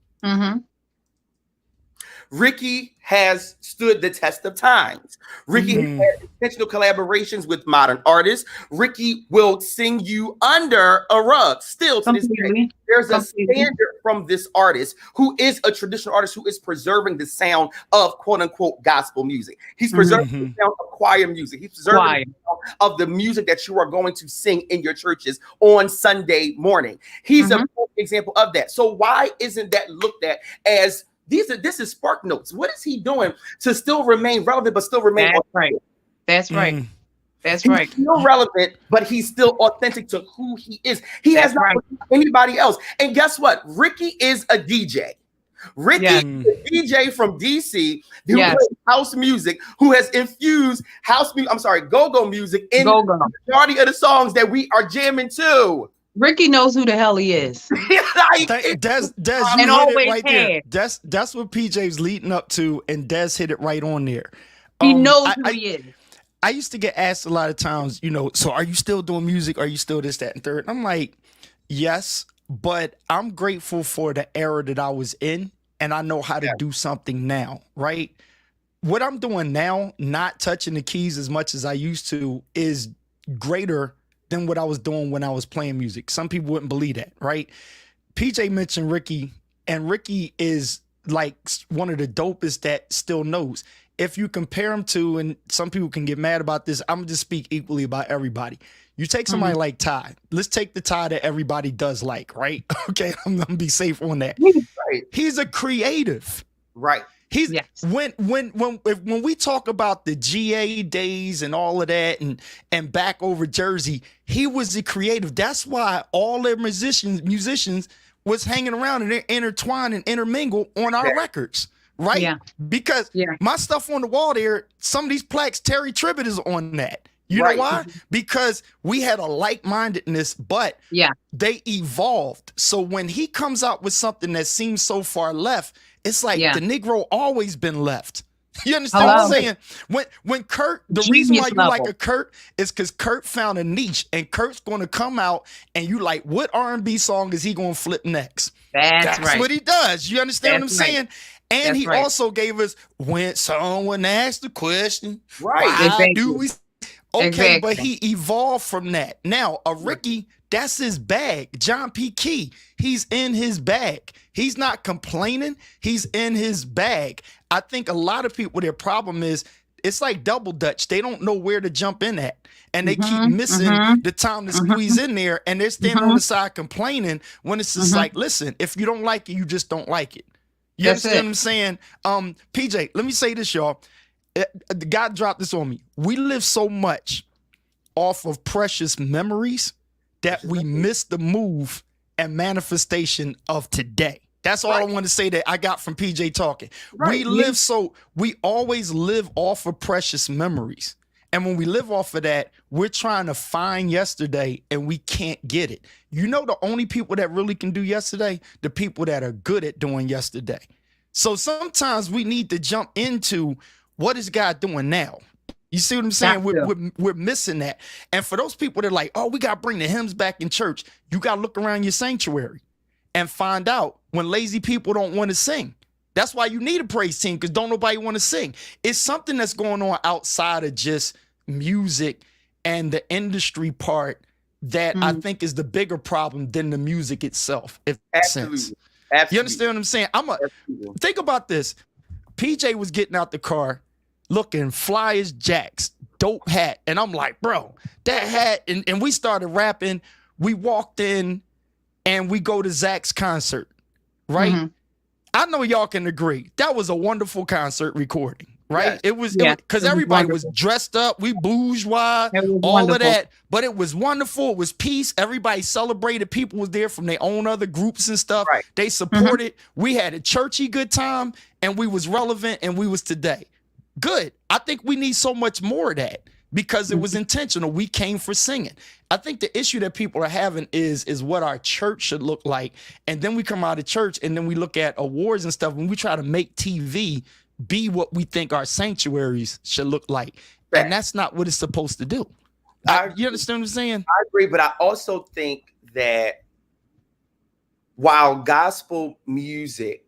Ricky has stood the test of times. Ricky has had intentional collaborations with modern artists. Ricky will sing you under a rug still to this day. There's a standard from this artist who is a traditional artist who is preserving the sound of quote unquote gospel music. He's preserving the sound of choir music. He's preserving the sound of the music that you are going to sing in your churches on Sunday morning. He's a example of that. So why isn't that looked at as this is Spark Notes? What is he doing to still remain relevant, but still remain authentic?
That's right. That's
he's
right.
still relevant, but he's still authentic to who he is. He has not anybody else. And guess what? Ricky is a DJ. Ricky is a DJ from DC who plays house music, who has infused go-go music in the majority of the songs that we are jamming to.
Ricky knows who the hell he is.
Des, you hit it right there. That's what PJ's leading up to, and Des hit it right on there.
He knows who he is.
I used to get asked a lot of times, so are you still doing music? Are you still this, that, and third? I'm like, yes, but I'm grateful for the era that I was in, and I know how to do something now, right? What I'm doing now, not touching the keys as much as I used to, is greater than what I was doing when I was playing music. Some people wouldn't believe that, right? PJ mentioned Ricky, and Ricky is like one of the dopest that still knows. If you compare him to, and some people can get mad about this, I'm gonna just speak equally about everybody. You take somebody like Ty. Let's take the Ty that everybody does like, right? Okay, I'm gonna be safe on that.
Right.
He's a creative.
Right.
He's when we talk about the GA days and all of that and back over Jersey, he was the creative. That's why all their musicians was hanging around and they're intertwined and intermingled on our records, right? Yeah. Because my stuff on the wall there, some of these plaques, Terry Tribbett is on that. You know why? Because we had a like-mindedness, but they evolved. So when he comes out with something that seems so far left, it's like the Negro always been left. You understand what I'm saying? When Kurt, the reason why you like a Kurt is because Kurt found a niche, and Kurt's going to come out, and you like, what R&B song is he going to flip next? That's what he does. You understand what I'm saying? And he also gave us when someone asked the question, why do we? Okay, but he evolved from that. Now, a Ricky, that's his bag. John P. Key, he's in his bag. He's not complaining. He's in his bag. I think a lot of people, their problem is it's like double dutch. They don't know where to jump in at, and they keep missing the time to squeeze in there, and they're standing on the side complaining when it's just like, listen, if you don't like it, you just don't like it. You understand what I'm saying? PJ, let me say this, y'all. The guy dropped this on me. We live so much off of precious memories that we miss the move and manifestation of today. That's all I want to say that I got from PJ talking. We always live off of precious memories. And when we live off of that, we're trying to find yesterday and we can't get it. You know, the only people that really can do yesterday, the people that are good at doing yesterday. So sometimes we need to jump into what is God doing now? You see what I'm saying? We're missing that. And for those people that are like, oh, we got to bring the hymns back in church, you got to look around your sanctuary and find out when lazy people don't want to sing. That's why you need a praise team, because don't nobody want to sing. It's something that's going on outside of just music and the industry part that I think is the bigger problem than the music itself, if that makes sense. Absolutely. You understand what I'm saying? Think about this. PJ was getting out the car looking fly as jacks, dope hat. And I'm like, bro, that hat. And we started rapping. We walked in and we go to Zach's concert, right? I know y'all can agree. That was a wonderful concert recording, right? Yes. It was because everybody was dressed up. We bourgeois, all of that. But it was wonderful. It was peace. Everybody celebrated. People was there from their own other groups and stuff. Right. They supported. We had a churchy good time, and we was relevant, and we was today. Good. I think we need so much more of that because it was intentional. We came for singing. I think the issue that people are having is what our church should look like. And then we come out of church and then we look at awards and stuff and we try to make TV be what we think our sanctuaries should look like. Right. And that's not what it's supposed to do. You understand what I'm saying?
I agree, but I also think that while gospel music,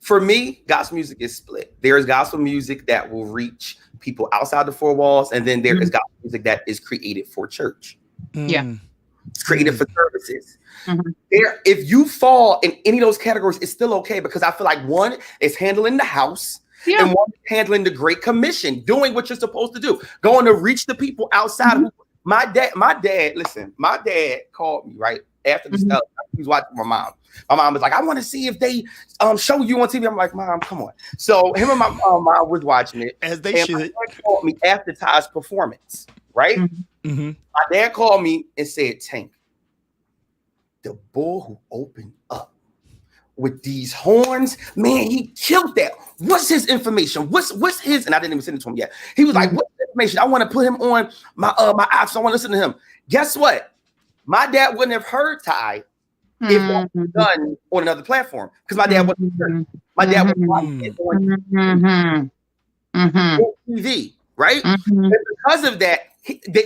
for me, gospel music is split. There is gospel music that will reach people outside the four walls, and then there is gospel music that is created for church.
Yeah.
It's created for services. There, if you fall in any of those categories, it's still okay, because I feel like one is handling the house and one is handling the Great Commission, doing what you're supposed to do, going to reach the people outside of my dad, listen, my dad called me right after the stuff. He was watching my mom. My mom was like, I want to see if they show you on TV. I'm like, Mom, come on. So him and my mom was watching it.
As they should.
My dad called me after Ty's performance, right? My dad called me and said, Tank, the boy who opened up with these horns, man, he killed that. What's his information? What's his? And I didn't even send it to him yet. He was like, what's the information? I want to put him on my apps. I want to listen to him. Guess what? My dad wouldn't have heard Ty if it was done on another platform, because my dad wasn't here. My dad was watching it on TV, right? And because of that,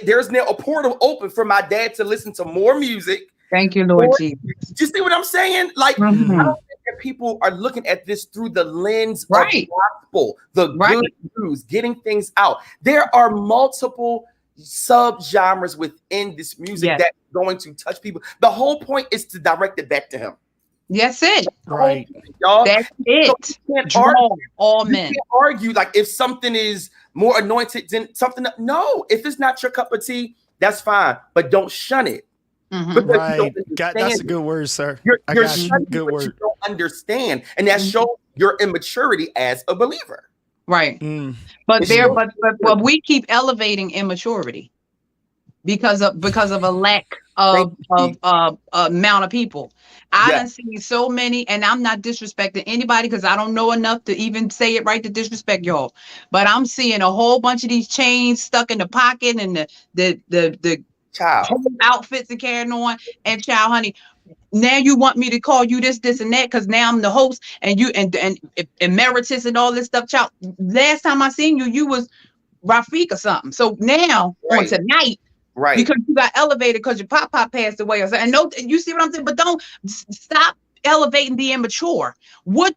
there's now a portal open for my dad to listen to more music.
Thank you, Lord Jesus.
Do you see what I'm saying? Like, I don't think that people are looking at this through the lens of gospel, the good news, getting things out. There are multiple sub-genres within this music that's going to touch people. The whole point is to direct it back to him.
That's it.
Right.
Y'all.
That's it.
So you can't argue.
All men.
You can't argue like if something is more anointed than something. No, if it's not your cup of tea, that's fine. But don't shun it.
Right. That's a good word, sir. You're
shunning good word. You don't understand. And that shows your immaturity as a believer.
Right. But we keep elevating immaturity because of a lack of amount of people. I done seen so many, and I'm not disrespecting anybody because I don't know enough to even say it right to disrespect y'all. But I'm seeing a whole bunch of these chains stuck in the pocket and the whole outfits and carrying on. And child, honey, now you want me to call you this and that because now I'm the host and you and emeritus and all this stuff. Child, last time I seen you, you was Rafiq or something. So now on tonight, because you got elevated because your pop passed away or something. And no, you see what I'm saying? But don't stop elevating the immature. What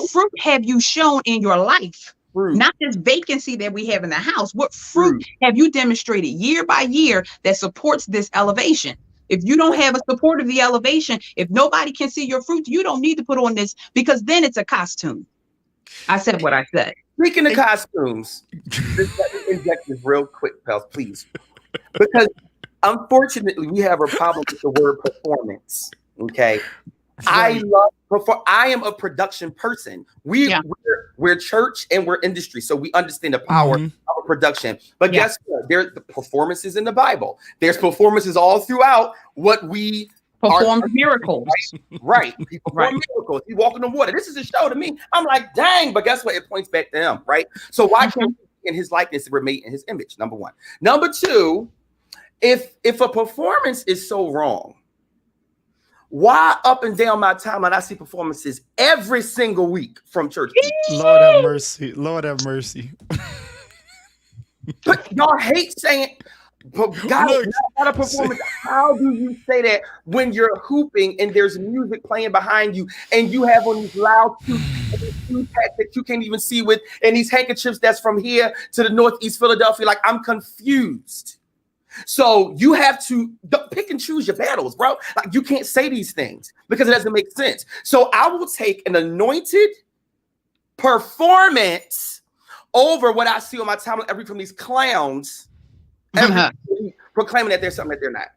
fruit have you shown in your life? Not this vacancy that we have in the house. What fruit have you demonstrated year by year that supports this elevation? If you don't have a support of the elevation, if nobody can see your fruit, you don't need to put on this, because then it's a costume. I said what I said.
Speaking of costumes, let me inject this real quick, pals, please. Because unfortunately, we have a problem with the word performance. Okay.
Right.
I am a production person. We're church and we're industry, so we understand the power of a production. But guess what? There's the performances in the Bible. There's performances all throughout what we
perform miracles.
Right. He performed miracles. He walked on the water. This is a show to me. I'm like, dang, but guess what? It points back to him, right? So why can't we in his likeness we're made in his image? Number one. Number two, if a performance is so wrong, why up and down my timeline I see performances every single week from church people?
Lord have mercy. Lord have mercy.
But y'all hate saying, but guys, not a performance. How do you say that when you're hooping and there's music playing behind you and you have on these loud shoes that you can't even see with, and these handkerchiefs that's from here to the Northeast Philadelphia? Like, I'm confused. So you have to pick and choose your battles, bro. Like, you can't say these things because it doesn't make sense. So I will take an anointed performance over what I see on my timeline every from these clowns proclaiming that there's something that they're not.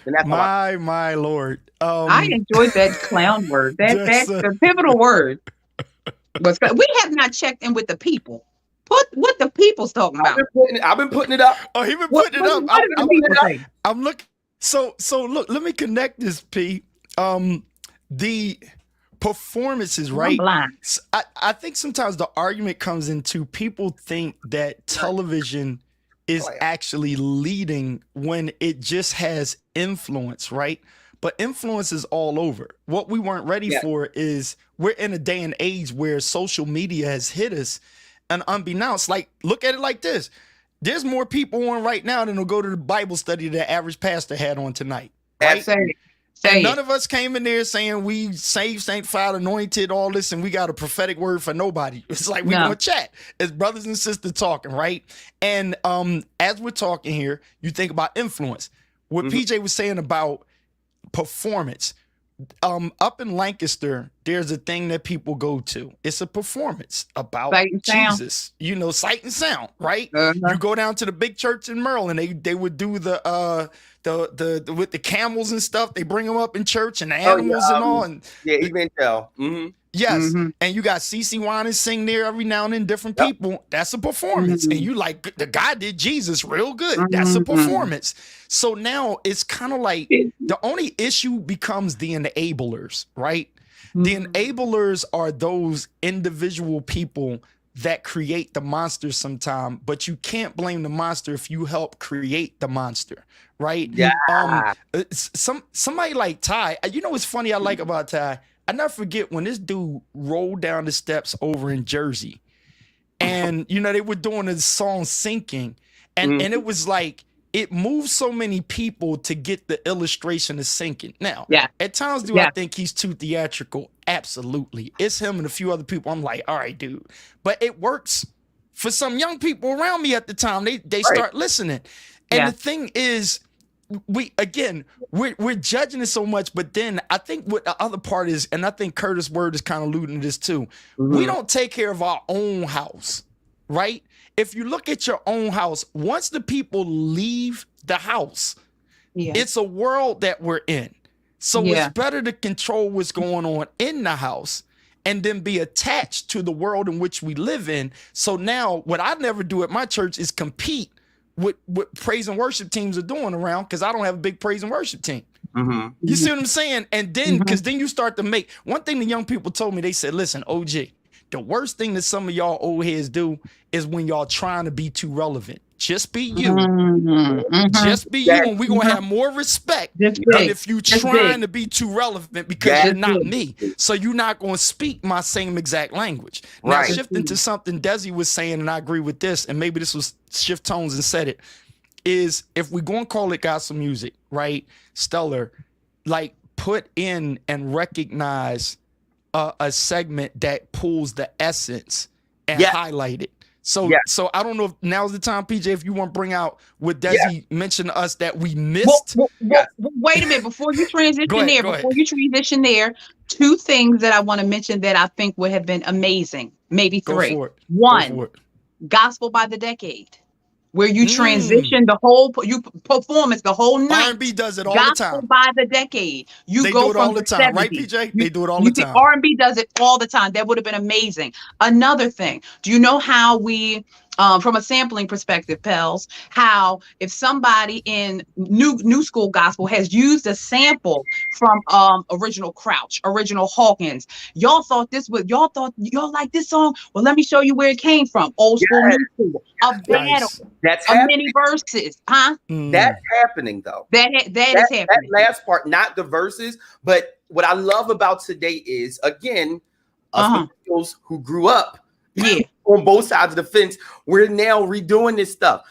And that's
my Lord.
I enjoyed that clown word. That's the pivotal word. We have not checked in with the people. What the people's talking about.
I've been putting it up.
Oh, he been putting it up. I'm looking. So look, let me connect this, P. The performances, right? I think sometimes the argument comes into people think that television is actually leading when it just has influence, right? But influence is all over. What we weren't ready for is we're in a day and age where social media has hit us. And unbeknownst, like, look at it like this. There's more people on right now than will go to the Bible study the average pastor had on tonight. Right? And none of us came in there saying we saved, sanctified, anointed, all this, and we got a prophetic word for nobody. It's like we're going to chat as brothers and sisters talking, right? And as we're talking here, you think about influence. What PJ was saying about performance. Up in Lancaster, there's a thing that people go to. It's a performance about Jesus. You know, sight and sound, right? You go down to the big church in Maryland. They would do the with the camels and stuff. They bring them up in church and the animals and all. And
even tell.
Yes, and you got CeCe Winans sing there every now and then, different people. That's a performance. And you like, the guy did Jesus real good. That's a performance. So now it's kind of like the only issue becomes the enablers, right? The enablers are those individual people that create the monster sometime, but you can't blame the monster if you help create the monster, right? Yeah. Somebody like Ty, you know what's funny I like about Ty? I never forget when this dude rolled down the steps over in Jersey, and you know they were doing the song "Sinking," and it was like it moved so many people to get the illustration of sinking. Now, at times, I think he's too theatrical? Absolutely, it's him and a few other people. I'm like, all right, dude, but it works for some young people around me at the time. They start listening, and the thing is, we're judging it so much, but then I think what the other part is, and I think Curtis Word is kind of alluding to this too. We don't take care of our own house, right? If you look at your own house, once the people leave the house, it's a world that we're in. So it's better to control what's going on in the house and then be attached to the world in which we live in. So now what I never do at my church is compete what praise and worship teams are doing around, because I don't have a big praise and worship team. You see what I'm saying? And then because then you start to make one thing the young people told me, they said, listen, OG, the worst thing that some of y'all old heads do is when y'all trying to be too relevant. Just be you. Just be you, and we're going to have more respect than if you trying to be too relevant, because you're not me. So you're not going to speak my same exact language. Now, shifting to something Dezzie was saying, and I agree with this, and maybe this was Shift Tones and said it, is if we're going to call it gospel music, right, Stellar, like put in and recognize a segment that pulls the essence and highlight it. So
Yeah.
so I don't know if now's the time, PJ, if you want to bring out what Dezzie mentioned to us that we missed.
Wait a minute before you transition
Go ahead,
there.
go
Before
ahead.
you transition there, two things that I want to mention that I think would have been amazing. Maybe
Go
three.
for it.
One,
Go for it.
gospel by the decade, where you transition the whole performance, the whole night.
R&B does it all
Gospel
the time.
by the decade. You
They
go
do it
from
all the
the
time, right,
70s.
PJ? They do it all the time.
R&B does it all the time. That would have been amazing. Another thing, do you know how we, from a sampling perspective, Pels, how if somebody in new school gospel has used a sample from original Crouch, original Hawkins, y'all thought y'all like this song? Well, let me show you where it came from. Old school, new school, a battle,
Nice.
That's
a
happening.
many verses, huh?
That's happening though.
That is
That
happening.
last part, not the verses, but what I love about today is, again, us millennials who grew up on both sides of the fence, we're now redoing this stuff.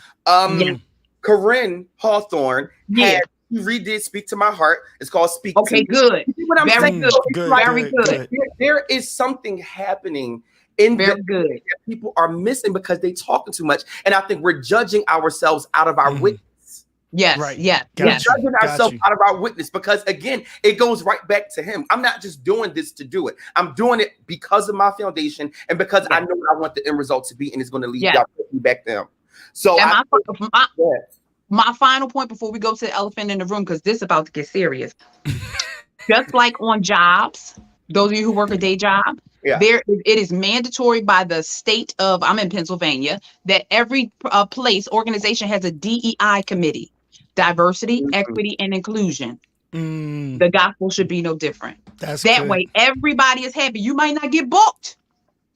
Corinne Hawthorne had she redid "Speak to My Heart." It's called "Speak to Me."
Good.
You see what I'm saying?
Good. Very good.
There is something happening in
Very good
that people are missing because they talking too much, and I think we're judging ourselves out of our witness.
Yes,
right.
yes,
We're
yes.
judging ourselves out of our witness because, again, it goes right back to him. I'm not just doing this to do it. I'm doing it because of my foundation and because I know what I want the end result to be, and it's going to lead y'all back to him. So
my final point before we go to the elephant in the room, because this is about to get serious. Just like on jobs, those of you who work a day job, it is mandatory by the state of, I'm in Pennsylvania, that every organization has a DEI committee. Diversity, equity, and inclusion. The gospel should be no different. That way, everybody is happy. You might not get booked,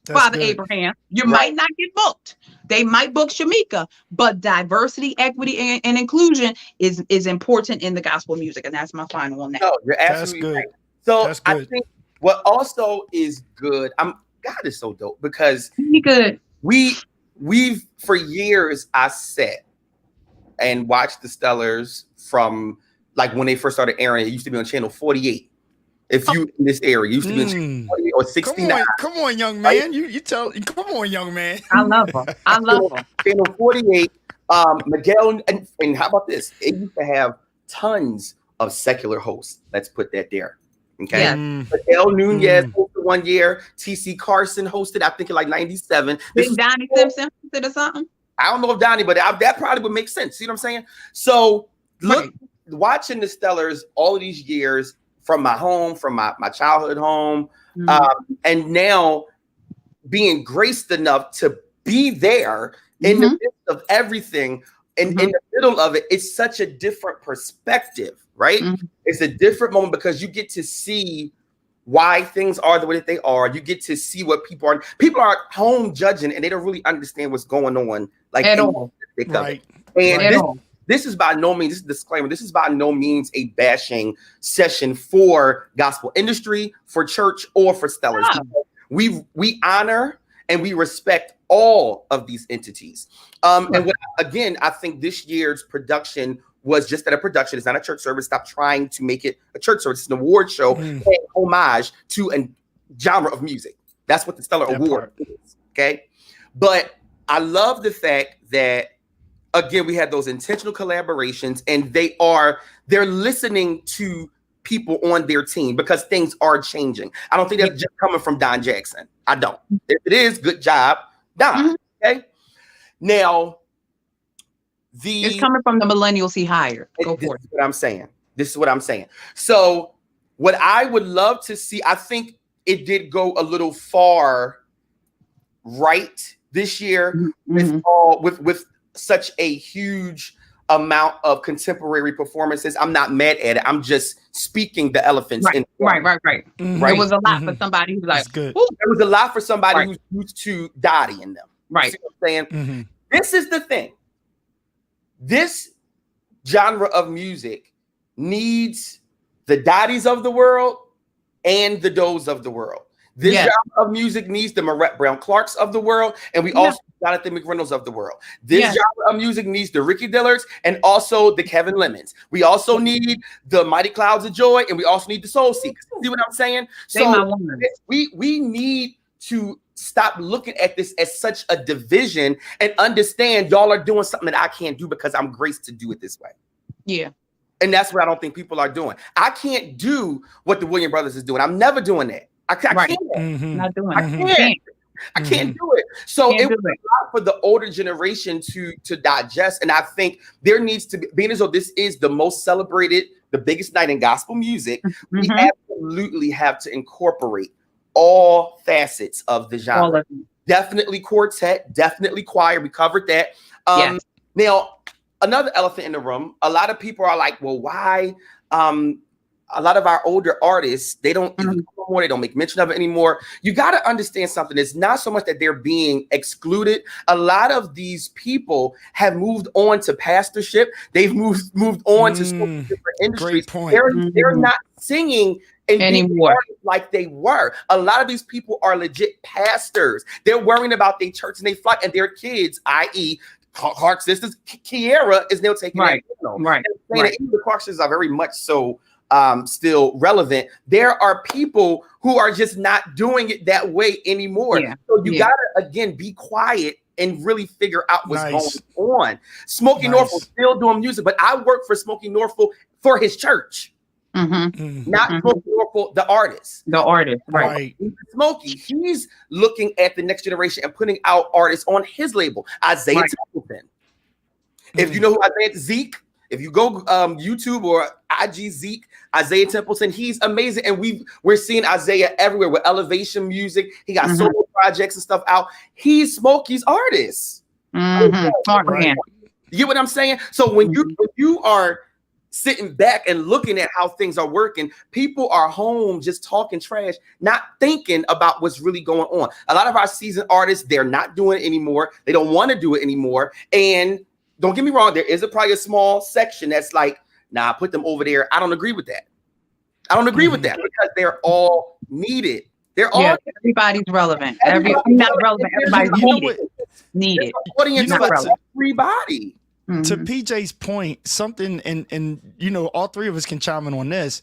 Father Abraham. You might not get booked. They might book Shamika, but diversity, equity, and inclusion is important in the gospel music, and that's my final on that.
No, you're absolutely right. So I think what also is good. God is so dope because we've for years I sat and watched the Stellars from like when they first started airing. It used to be on channel 48. If you in this area, it used to be on channel 48 or 69.
Come on, young man. You tell. Come on, young man.
I love them. I love them.
Channel 48. Miguel and how about this? It used to have tons of secular hosts. Let's put that there. Okay.
Yeah.
Miguel Nunez hosted 1 year. TC Carson hosted, I think, in like 97.
Did Donnie Simpson hosted or something?
I don't know if Donnie, but that probably would make sense. See what I'm saying? So look, watching the Stellars all of these years from my home, from my childhood home, and now being graced enough to be there in the midst of everything, and in the middle of it, it's such a different perspective, right? It's a different moment because you get to see why things are the way that they are. You get to see what people are. People are home judging, and they don't really understand what's going on, like
at all.
And this is by no means, this is a disclaimer, this is by no means a bashing session for gospel industry, for church, or for Stellars. We honor and we respect all of these entities. And again, I think this year's production was just that, a production. It's not a church service. Stop trying to make it a church service. It's an award show paying homage to a genre of music. That's what the Stellar Award is. Okay. But I love the fact that, again, we had those intentional collaborations, and they're listening to people on their team because things are changing. I don't think that's just coming from Don Jackson. I don't. If it is, good job, Don. Okay. Now, it's
coming from the millennials he hired. Go for it.
This is what I'm saying. So what I would love to see, I think it did go a little far right this year with such a huge amount of contemporary performances. I'm not mad at it. I'm just speaking the elephants.
Right. It was a lot for somebody who's like,
it was a lot for somebody who's used to Dottie in them.
Right.
You see what I'm saying? This is the thing. This genre of music needs the Dotties of the world and the Does of the world. This genre of music needs the Marette Brown Clarks of the world, and we also Jonathan McReynolds of the world. This genre of music needs the Ricky Dillards and also the Kevin Lemons. We also need the Mighty Clouds of Joy, and we also need the Soul Seekers. See what I'm saying? So we need to stop looking at this as such a division and understand y'all are doing something that I can't do because I'm graced to do it this way.
Yeah.
And that's what I don't think people are doing. I can't do what the Williams brothers is doing. I'm never doing that. I can't.
Not doing
I can't. I can't do it. So it was a lot for the older generation to digest. And I think there needs to be, being as though this is the most celebrated, the biggest night in gospel music, we absolutely have to incorporate all facets of the genre. Definitely quartet, definitely choir. We covered that. Now, another elephant in the room, a lot of people are like, well, why? A lot of our older artists, they don't even know more, they don't make mention of it anymore. You got to understand something. It's not so much that they're being excluded. A lot of these people have moved on to pastorship. They've moved on to so many different industries.
Great point.
They're not singing
anymore
like they were. A lot of these people are legit pastors. They're worrying about their church and they flock and their kids, i.e., Clark sisters. Kiara is now taking
right.
Even the Clark sisters are very much so still relevant. There are people who are just not doing it that way anymore. So you gotta again be quiet and really figure out what's going on. Smokey Norfolk still doing music, but I work for Smokey Norfolk for his church. Not Smokey Norfolk, the artist.
Right.
Smokey, he's looking at the next generation and putting out artists on his label. Isaiah Templeton. If you know who Isaiah Zeke, if you go YouTube or IG Zeke, Isaiah Templeton, he's amazing. And we're seeing Isaiah everywhere with Elevation Music. He got solo projects and stuff out. He's Smokey's artist. You get what I'm saying? So when you are sitting back and looking at how things are working, people are home just talking trash, not thinking about what's really going on. A lot of our seasoned artists, they're not doing it anymore. They don't want to do it anymore. And don't get me wrong, there is probably a small section that's like, nah, put them over there. I don't agree with that. I don't agree with that because they're all needed. They're all
everybody's relevant. Everybody's not relevant. Everybody's needed.
Audience everybody.
To PJ's point, something and you know, all three of us can chime in on this.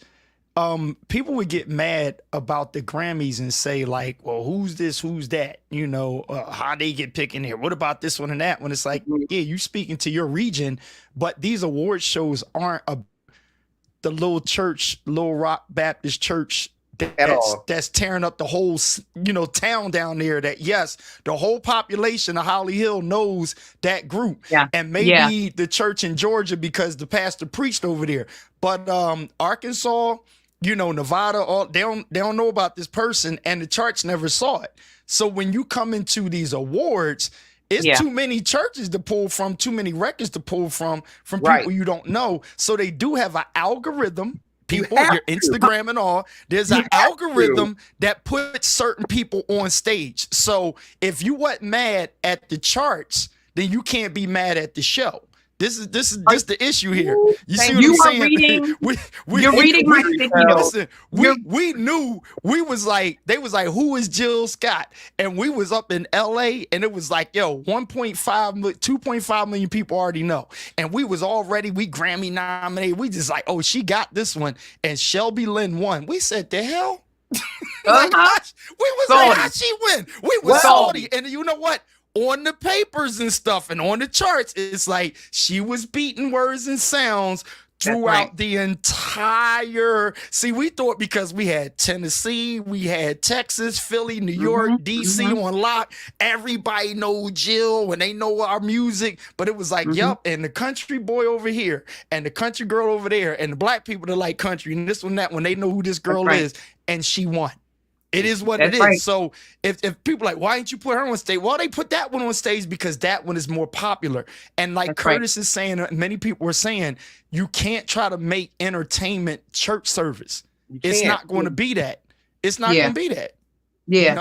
People would get mad about the Grammys and say like, well, who's this, who's that, you know, how they get picked in here, what about this one and that, when it's like, yeah, you speaking to your region, but these award shows aren't the little church, Little Rock Baptist Church that's tearing up the whole, you know, town down there. That yes, the whole population of Holly Hill knows that group, and maybe the church in Georgia because the pastor preached over there, but Arkansas, you know, Nevada, they don't know about this person, and the church never saw it. So when you come into these awards, it's too many churches to pull from, too many records to pull from people you don't know. So they do have an algorithm. People, your Instagram and all, there's an algorithm that puts certain people on stage. So if you wasn't mad at the charts, then you can't be mad at the show. This is just the issue here. You see what I'm saying?
You're reading my sticky notes.
We knew, they was like, who is Jill Scott? And we was up in LA and it was like, yo, 2.5 million people already know. And we was already, we Grammy nominated. We just like, oh, she got this one. And Shelby Lynn won. We said, the hell? We was like, how she win? We was salty. And you know what? On the papers and stuff and on the charts, it's like she was beating words and sounds throughout the entire. See, we thought because we had Tennessee, we had Texas, Philly, New York, DC on lock. Everybody know Jill when they know our music, but it was like, yup, and the country boy over here and the country girl over there and the black people that like country and this one, that one, they know who this girl is, and she won. It is what it is. So if people are like, why didn't you put her on stage? Well, they put that one on stage because that one is more popular. And like Curtis is saying, many people were saying, you can't try to make entertainment church service. It's not going to be that. It's not going to be that.
Yeah.
You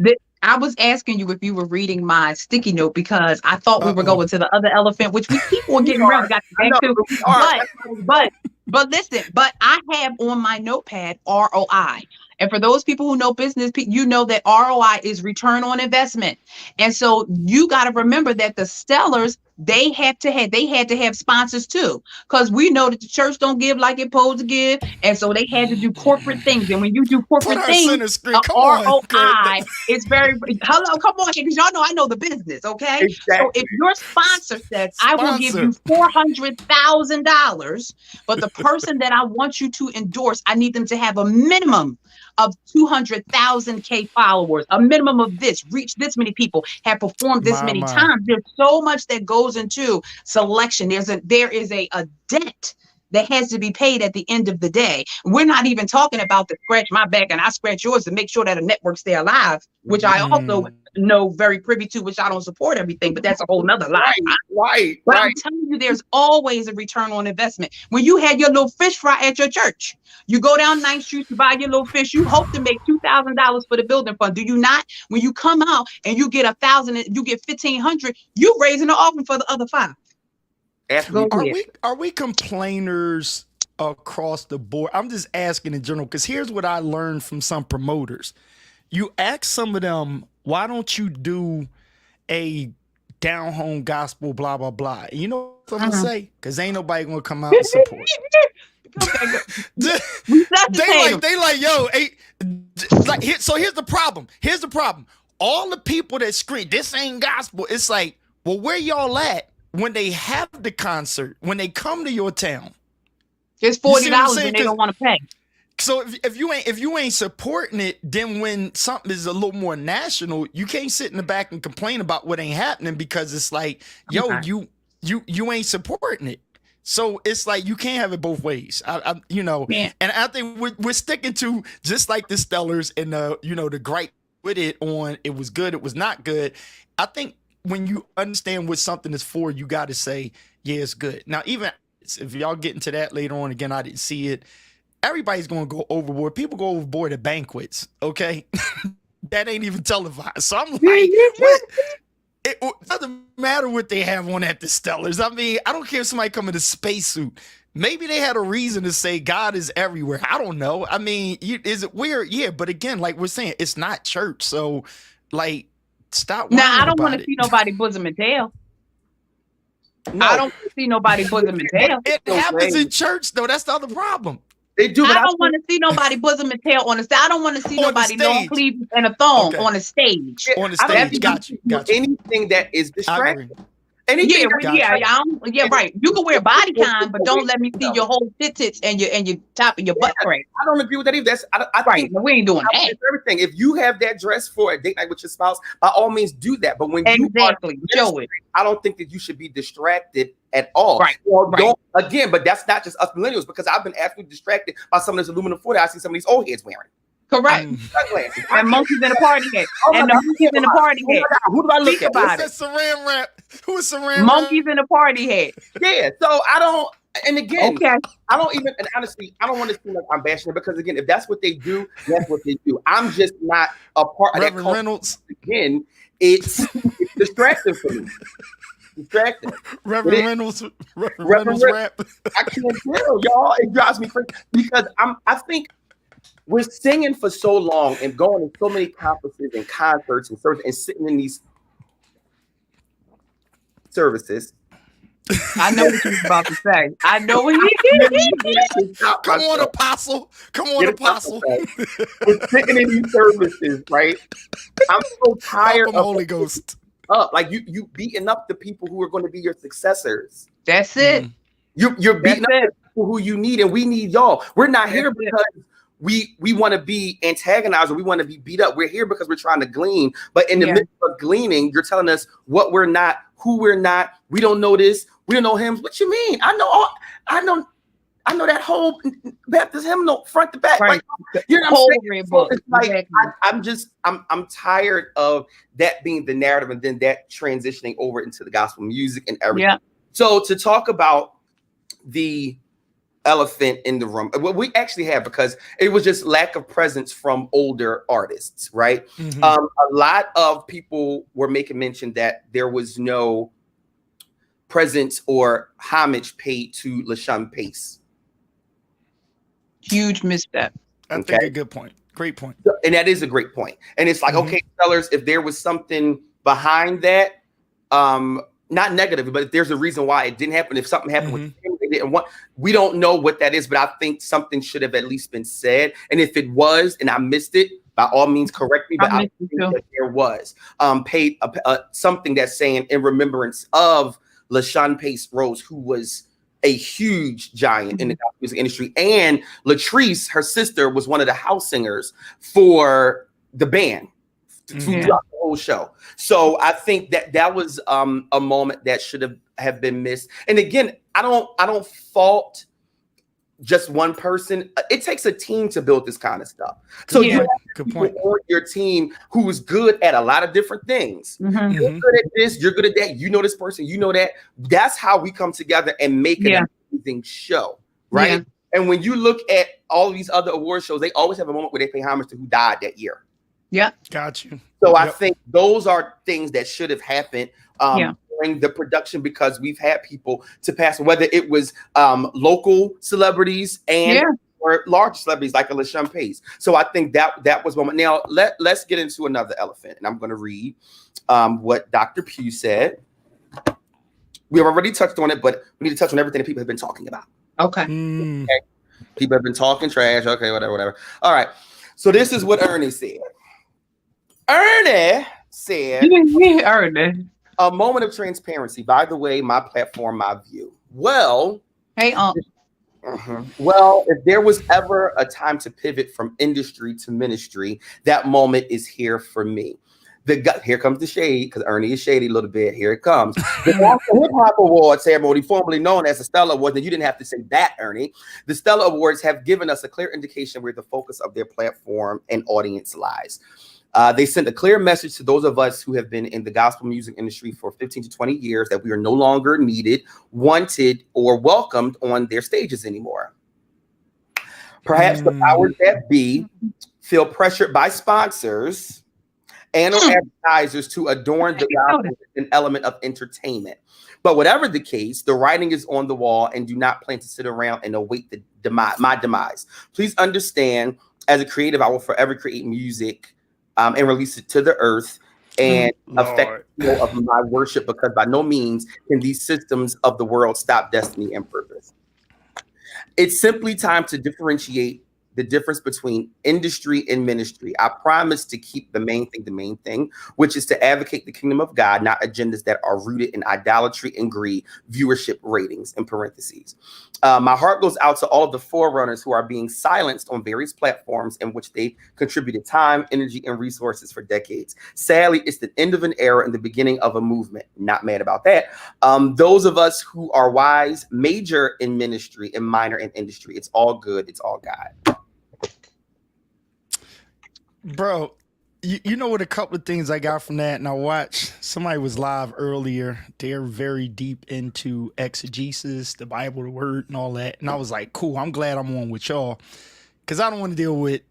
know?
I was asking you if you were reading my sticky note because I thought we were going to the other elephant, which we keep on getting around. We got to back to. But listen, I have on my notepad ROI. And for those people who know business, you know that ROI is return on investment. And so you got to remember that the Stellars they had to have sponsors too, because we know that the church don't give like it's supposed to give, and so they had to do corporate things. And when you do
Put
corporate
our
things,
center screen. Come on.
ROI is very hello. Come on, because y'all know I know the business. Okay,
Exactly.
so if your sponsor says I will give you $400,000, but the person that I want you to endorse, I need them to have a minimum of 200,000 followers, a minimum of this, reach this many people, have performed this many times. There's so much that goes into selection. There is a debt that has to be paid at the end of the day. We're not even talking about the scratch my back and I scratch yours to make sure that a network stay alive, which I also know very privy to, which I don't support everything, but that's a whole nother lie.
Right.
But I'm telling you, there's always a return on investment. When you had your little fish fry at your church, you go down 9th Street to buy your little fish, you hope to make $2,000 for the building fund. Do you not? When you come out and you get 1,000, you get 1,500, you raising the offering for the other 5.
Are we complainers across the board? I'm just asking in general, because here's what I learned from some promoters. You ask some of them, why don't you do a down home gospel, blah, blah, blah. And you know what I'm gonna say? Because ain't nobody gonna come out and support. they like, yo, so here's the problem. All the people that scream, this ain't gospel, it's like, well, where y'all at when they have the concert, when they come to your town?
It's $40 and they don't want to pay.
So if you ain't supporting it, then when something is a little more national, you can't sit in the back and complain about what ain't happening, because it's like, yo, you ain't supporting it. So it's like you can't have it both ways. And I think we're sticking to, just like the Stellars and the gripe with it on it was good, it was not good. I think when you understand what something is for, you got to say, yeah, it's good. Now, even if y'all get into that later on, again, I didn't see it. Everybody's going to go overboard. People go overboard at banquets, okay? That ain't even televised. So I'm like, what? It doesn't matter what they have on at the Stellars. I mean, I don't care if somebody come in a spacesuit. Maybe they had a reason to say God is everywhere. I don't know. I mean, is it weird? Yeah, but again, like we're saying, it's not church. So, like, stop.
Now, I don't want to see nobody bosom and tail. No. I don't see nobody bosom and tail.
It happens in church, though. That's the other problem.
They do.
I don't want to see nobody bosom and tail on the stage. I don't want to see nobody long sleeves and a thong on a stage.
On the stage, got you.
Anything that is distracting. Right.
You can wear body con, but don't let me see your whole tits and your top of your butt crack.
I don't agree with that either. I think
we ain't doing that.
Everything. If you have that dress for a date night with your spouse, by all means do that. But when
show it.
I don't think that you should be distracted at all.
Right.
But that's not just us millennials, because I've been absolutely distracted by some of this aluminum foil that I see some of these old heads wearing.
Correct. And monkeys in a party hat. And the monkeys in a party hat.
Who do I look at?
What's that saran wrap? Who is saran wrap?
Monkeys in a party hat.
Yeah. So I don't. And again, I don't even. And honestly, I don't want to seem like I'm bashing it, because again, if that's what they do, that's what they do. I'm just not a part of that culture.
Reynolds.
Again, it's distracting for me. Distracting.
Reverend Reynolds rap.
I can't tell y'all. It drives me crazy, because I think we're singing for so long and going to so many conferences and concerts and services and sitting in these services.
I know what you're about to say. I know what you
Come on, Apostle. Come on, Apostle.
We're sitting in these services, right? I'm so tired of
Holy Ghost.
Like you beating up the people who are going to be your successors.
That's it.
You're beating up the people who you need, and we need y'all. We're not here because we want to be antagonized or we want to be beat up. We're here because we're trying to glean. But in the midst of gleaning, you're telling us what we're not, who we're not. We don't know this. We don't know hymns. What you mean? I know that whole Baptist hymnal front to back.
Right.
Like, you know what I'm saying? So it's like I'm tired of that being the narrative and then that transitioning over into the gospel music and everything. Yeah. So to talk about the elephant in the room, what we actually have, because it was just lack of presence from older artists, right? Mm-hmm. A lot of people were making mention that there was no presence or homage paid to LaShawn Pace.
Huge misstep.
I think a good point. Great point.
And that is a great point. And it's like, okay, fellas, if there was something behind that, not negative, but if there's a reason why it didn't happen, if something happened with him, they didn't want, we don't know what that is, but I think something should have at least been said. And if it was, and I missed it, by all means, correct me. But I think that there was paid something that's saying in remembrance of LaShawn Pace Rose, who was a huge giant in the gospel music industry, and Latrice, her sister, was one of the house singers for the band throughout the whole show. So I think that was a moment that should have been missed. And again, I don't fault just one person. It takes a team to build this kind of stuff. So you have people on your team who's good at a lot of different things. You're good at this, you're good at that. You know this person, you know that. That's how we come together and make an amazing show, right? And when you look at all of these other award shows, they always have a moment where they pay homage to who died that year.
Yeah, got you.
So I think those are things that should have happened during the production, because we've had people to pass, whether it was local celebrities and or large celebrities like a LaShawn Pace. So I think that was one. Now let's get into another elephant, and I'm going to read what Dr. Pugh said. We have already touched on it, but we need to touch on everything that people have been talking about. Okay. People have been talking trash. Okay, whatever. All right. So this is what Ernie said. Ernie said, a moment of transparency. By the way, my platform, my view. Well, well, if there was ever a time to pivot from industry to ministry, that moment is here for me. Here comes the shade, because Ernie is shady a little bit. Here it comes. The National Hip Hop Awards ceremony, formerly known as the Stella Awards, and you didn't have to say that, Ernie. The Stella Awards have given us a clear indication where the focus of their platform and audience lies. They sent a clear message to those of us who have been in the gospel music industry for 15 to 20 years that we are no longer needed, wanted, or welcomed on their stages anymore. Perhaps the powers that be feel pressured by sponsors and or advertisers to adorn the gospel with an element of entertainment. But whatever the case, the writing is on the wall, and do not plan to sit around and await my demise. Please understand, as a creative, I will forever create music and release it to the earth and affect the flow of my worship, because by no means can these systems of the world stop destiny and purpose. It's simply time to differentiate the difference between industry and ministry. I promise to keep the main thing, which is to advocate the kingdom of God, not agendas that are rooted in idolatry and greed, viewership ratings, in parentheses. My heart goes out to all of the forerunners who are being silenced on various platforms in which they contributed time, energy, and resources for decades. Sadly, it's the end of an era and the beginning of a movement. Not mad about that. Those of us who are wise major in ministry and minor in industry. It's all good. It's all God.
Bro, you know what, a couple of things I got from that, and I watched, somebody was live earlier. They're very deep into exegesis, the Bible, the word, and all that. And I was like, cool, I'm glad I'm on with y'all, because I don't want to deal with,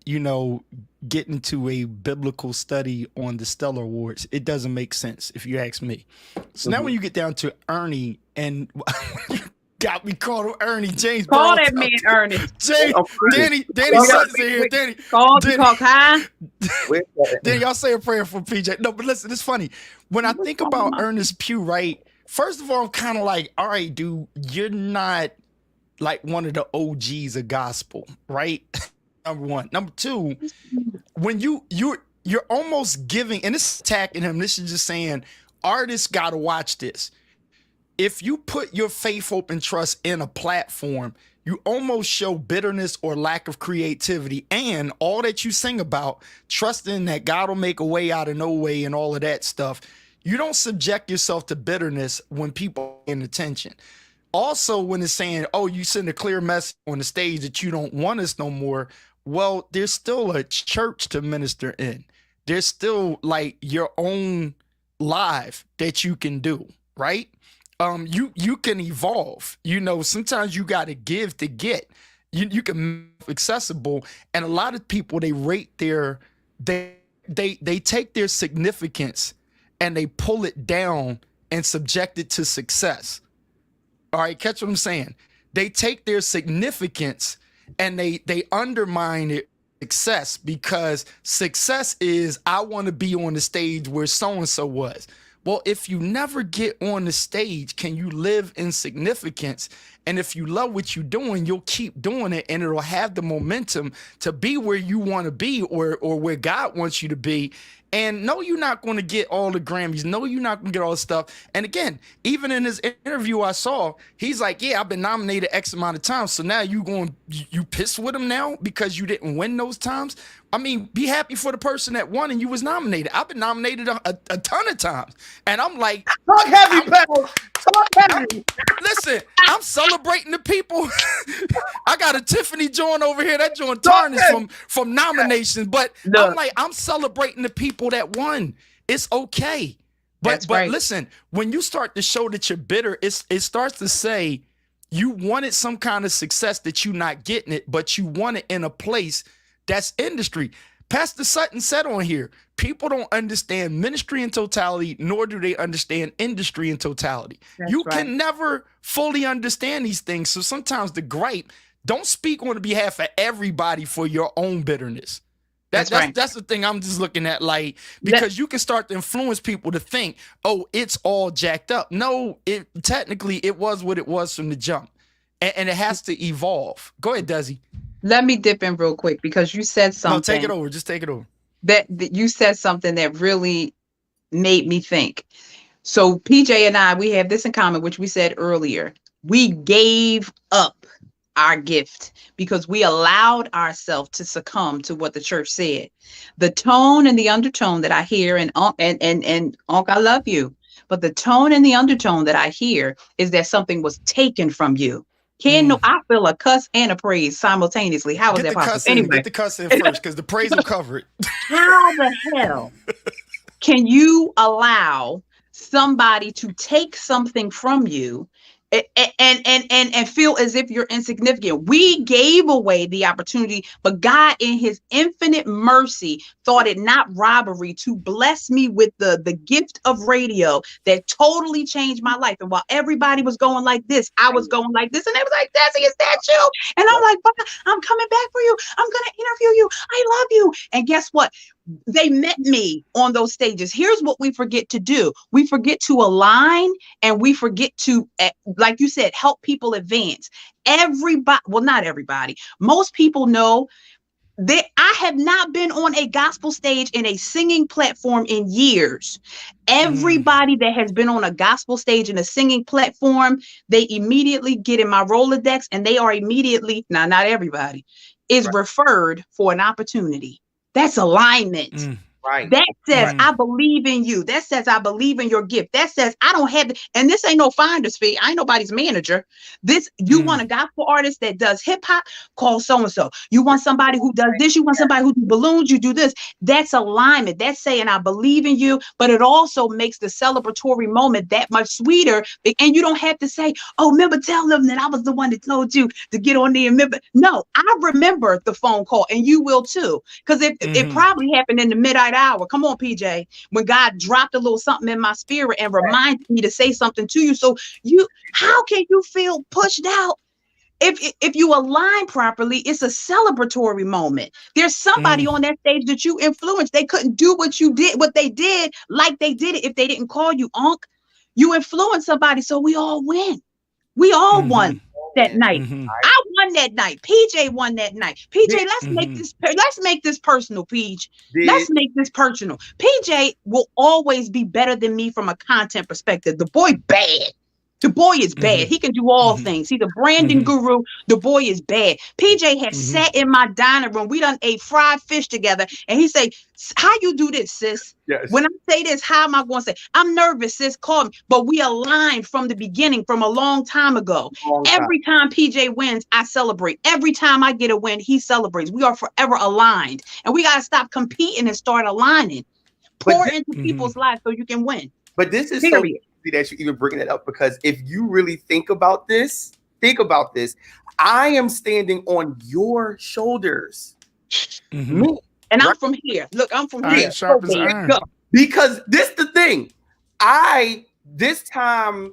getting to a biblical study on the Stellar Awards. It doesn't make sense if you ask me. So now when you get down to Ernie, and got me called Ernie, James.
Call that man Ernie.
James, Danny Sutton's in here. Danny. Danny, y'all say a prayer for PJ. No, but listen, it's funny. When I think about Ernest Pugh, right? First of all, I'm kind of like, all right, dude, you're not like one of the OGs of gospel, right? Number one. Number two, when you're almost giving, and this is attacking him. This is just saying, artists got to watch this. If you put your faith, hope, and trust in a platform, you almost show bitterness or lack of creativity, and all that you sing about, trusting that God will make a way out of no way and all of that stuff. You don't subject yourself to bitterness when people are paying attention. Also, when it's saying, oh, you send a clear message on the stage that you don't want us no more, well, there's still a church to minister in. There's still like your own live that you can do, right? You can evolve. Sometimes you got to give to get. You can make accessible, and a lot of people, they rate they take their significance and they pull it down and subject it to success. All right, catch what I'm saying? They take their significance and they undermine it. Success, because success is, I want to be on the stage where so-and-so was. Well, if you never get on the stage, can you live in significance? And if you love what you're doing, you'll keep doing it, and it'll have the momentum to be where you want to be, or where God wants you to be. And no, you're not going to get all the Grammys. No, you're not going to get all the stuff. And again, even in his interview I saw, he's like, yeah, I've been nominated X amount of times. So now you pissed with him now because you didn't win those times? I mean, be happy for the person that won and you was nominated. I've been nominated a ton of times. And I'm like,
talk heavy, pal. Talk heavy.
Listen, I'm celebrating the people. I got a Tiffany joint over here. That joint tarnished from nominations. But I'm celebrating the people that won. It's okay. But listen, when you start to show that you're bitter, it starts to say you wanted some kind of success that you're not getting it, but you want it in a place that's industry. Pastor Sutton said on here, people don't understand ministry in totality, nor do they understand industry in totality. You can never fully understand these things. So sometimes the gripe, don't speak on the behalf of everybody for your own bitterness. That's the thing I'm just looking at, like, because you can start to influence people to think, oh, it's all jacked up. No, technically it was what it was from the jump, and it has to evolve. Go ahead, Dezzie.
Let me dip in real quick because you said something.
No, take it over. Just take it over.
That you said something that really made me think. So PJ and I, we have this in common, which we said earlier. We gave up our gift because we allowed ourselves to succumb to what the church said. The tone and the undertone that I hear, and Unc, I love you, but the tone and the undertone that I hear is that something was taken from you. I feel a cuss and a praise simultaneously. How is that possible? Anyway,
get the cuss in first because the praise will cover it.
How the hell can you allow somebody to take something from you and feel as if you're insignificant? We gave away the opportunity, but God in his infinite mercy thought it not robbery to bless me with the gift of radio that totally changed my life. And while everybody was going like this, I was going like this, and they was like, Dezzie, is that you? And I'm like, I'm coming back for you. I'm going to interview you. I love you. And guess what? They met me on those stages. Here's what we forget to do. We forget to align, and we forget to, like you said, help people advance. Everybody, well, not everybody. Most people know that I have not been on a gospel stage in a singing platform in years. Everybody that has been on a gospel stage in a singing platform, they immediately get in my Rolodex, and they are immediately, now not everybody, is referred for an opportunity. That's alignment.
Right.
That says, I believe in you. That says, I believe in your gift. That says, I don't have, and this ain't no finder's fee. I ain't nobody's manager. You want a gospel artist that does hip hop, call so-and-so. You want somebody who does this. You want somebody who do balloons. You do this. That's alignment. That's saying, I believe in you, but it also makes the celebratory moment that much sweeter. And you don't have to say, oh, remember, tell them that I was the one that told you to get on there. Remember? No, I remember the phone call, and you will too. Because it probably happened in the midnight hour. Come on, PJ, when God dropped a little something in my spirit and reminded me to say something to you. So how can you feel pushed out? If you align properly, it's a celebratory moment. There's somebody on that stage that you influenced. They couldn't do what they did like they did it if they didn't call you Unc. You influenced somebody, so we all win. We all won that night. I won that night. PJ won that night. PJ, let's make this personal, PJ. Let's make this personal. PJ will always be better than me from a content perspective. The boy bad. The boy is bad. He can do all things. He's a branding guru. The boy is bad. PJ has sat in my dining room. We done ate fried fish together. And he say, how you do this, sis?
Yes.
When I say this, how am I going to say? I'm nervous, sis. Call me. But we aligned from the beginning, from a long time ago. Every time PJ wins, I celebrate. Every time I get a win, he celebrates. We are forever aligned. And we got to stop competing and start aligning. Pour into people's lives so you can win.
But this is so that you're even bringing it up, because if you really think about this, I am standing on your shoulders.
Me. And I'm from here. Look, I'm from here.
Sharp as iron.
Because this the thing. This time,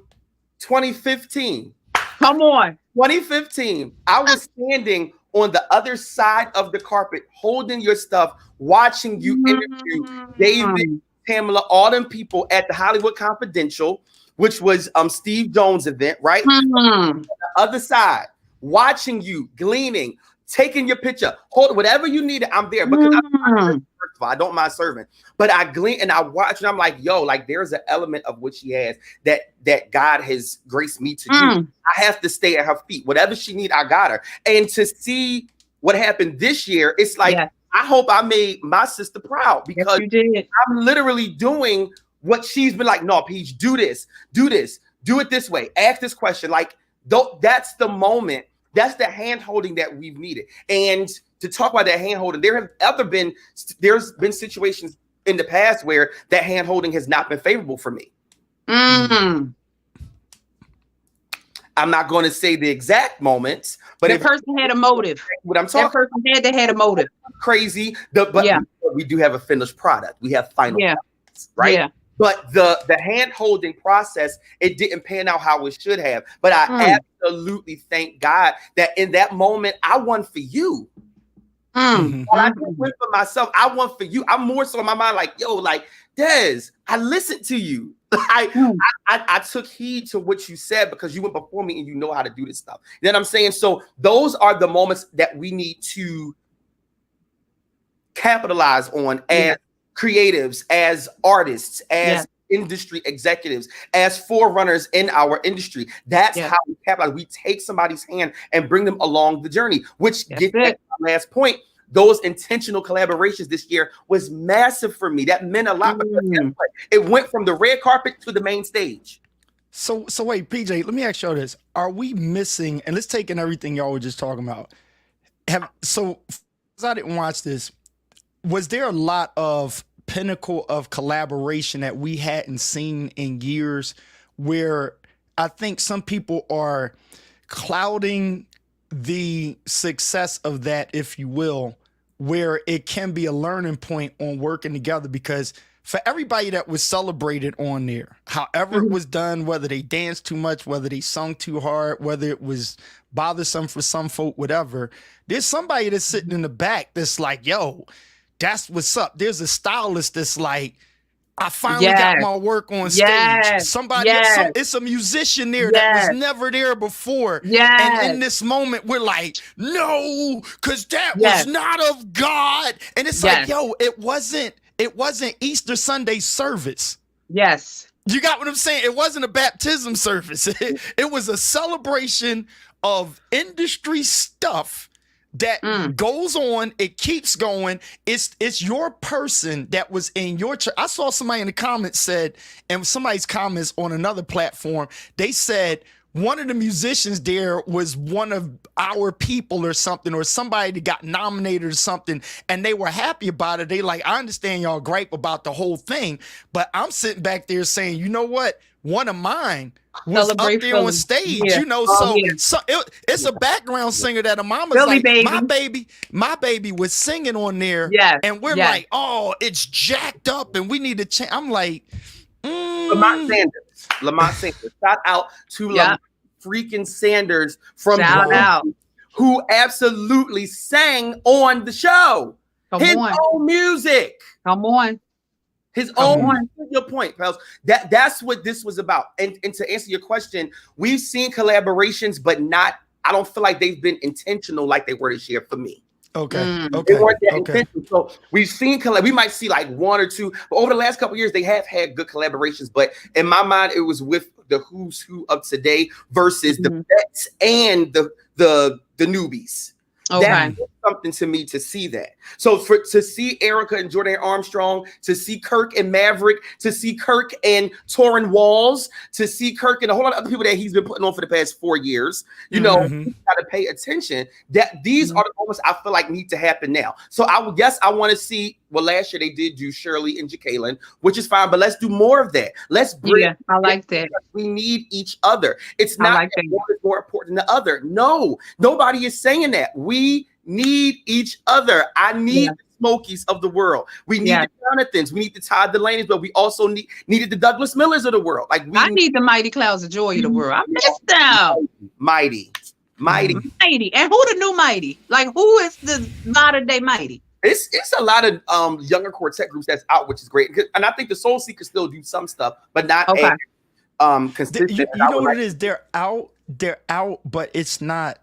2015.
Come on.
2015, I was standing on the other side of the carpet, holding your stuff, watching you interview David Tamala, all them people at the Hollywood Confidential, which was Steve Jones' event, right? On the other side, watching you, gleaning, taking your picture, hold whatever you needed. I'm there because first of all, I don't mind serving, but I glean and I watch and I'm like, yo, like there's an element of what she has that God has graced me to do. I have to stay at her feet. Whatever she need, I got her. And to see what happened this year, it's like, I hope I made my sister proud because
you did.
I'm literally doing what she's been like, no, Peach, do this, do it this way, ask this question. Like, that's the moment. That's the hand holding that we've needed. And to talk about that hand holding, there's been situations in the past where that hand holding has not been favorable for me. I'm not going to say the exact moments, but
the person had a motive.
What I'm talking,
that person had a motive.
Crazy. But we do have a finished product. We have final products, right? Yeah. But the hand holding process, it didn't pan out how it should have. But I absolutely thank God that in that moment, I won for you. I didn't win for myself. I won for you. I'm more so in my mind like, yo, like, Des, I listened to you. I took heed to what you said because you went before me and you know how to do this stuff. You know what I'm saying? So those are the moments that we need to capitalize on as creatives, as artists, as industry executives, as forerunners in our industry. That's how we capitalize. We take somebody's hand and bring them along the journey, which gets back to my last point. Those intentional collaborations this year was massive for me. That meant a lot because it went from the red carpet to the main stage.
So wait, PJ, let me ask you this. Are we missing, and let's take in everything y'all were just talking about. I didn't watch this. Was there a lot of pinnacle of collaboration that we hadn't seen in years where I think some people are clouding the success of that, if you will, where it can be a learning point on working together? Because for everybody that was celebrated on there, however it was done, whether they danced too much, whether they sung too hard, whether it was bothersome for some folk, whatever, there's somebody that's sitting in the back that's like, yo, that's what's up. There's a stylist that's like, I finally got my work on stage. Somebody, it's a musician there that was never there before. And in this moment, we're like, no, because that was not of God. And it's like, yo, it wasn't Easter Sunday service. You got what I'm saying? It wasn't a baptism service. It was a celebration of industry stuff that goes on, it keeps going. It's your person that was in your church. I saw somebody in the comments said, and somebody's comments on another platform, they said one of the musicians there was one of our people or something, or somebody that got nominated or something, and they were happy about it. They like, I understand y'all gripe about the whole thing, but I'm sitting back there saying, you know what? One of mine was up there on stage, you know, so it's a background singer that a mama's
really,
like,
baby.
my baby was singing on there, and we're like, oh, it's jacked up, and we need to change. I'm like,
Lamont Sanders. Shout out to Lamont freaking Sanders from who absolutely sang on the show. His own music.
Come on.
His own, your point, pals. That's what this was about. And to answer your question, we've seen collaborations, but I don't feel like they've been intentional like they were this year for me.
Okay.
They weren't that intentional. So we've seen we might see like one or two, but over the last couple of years, they have had good collaborations. But in my mind, it was with the who's who of today versus the vets and the newbies. That was something to me to see that. So to see Erica and Jordan Armstrong, to see Kirk and Maverick, to see Kirk and Torrin Walls, to see Kirk and a whole lot of other people that he's been putting on for the past 4 years, you know, you got to pay attention. That these are the moments I feel like need to happen now. So I want to see. Well, last year they did do Shirley and Jacqueline, which is fine, but let's do more of that. Let's bring.
I like that.
We need each other. It's not that one is more important than the other. No, nobody is saying that. We need each other. I need the Smokies of the world. We need the Jonathans. We need the Todd Delaney's, but we also needed the Douglas Millers of the world. Like I
need the Mighty Clouds of Joy of the world. I missed them.
Mighty.
And who the new Mighty? Like who is the modern day Mighty?
It's a lot of younger quartet groups that's out, which is great. And I think the Soul Seekers still do some stuff, but not consistent.
You know what it is? They're out, but it's not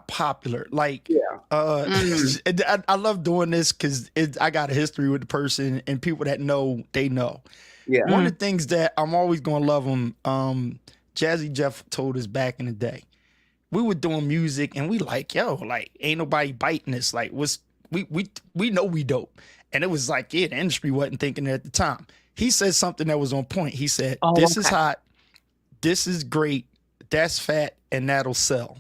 popular. Like I love doing this because I got a history with the person, and people that know, they know.
Yeah.
One of the things that I'm always gonna love them, Jazzy Jeff told us back in the day. We were doing music and we like, yo, like ain't nobody biting this. Like we know we dope. And it was like, yeah, the industry wasn't thinking it at the time. He said something that was on point. He said, this is hot, this is great, that's fat, and that'll sell.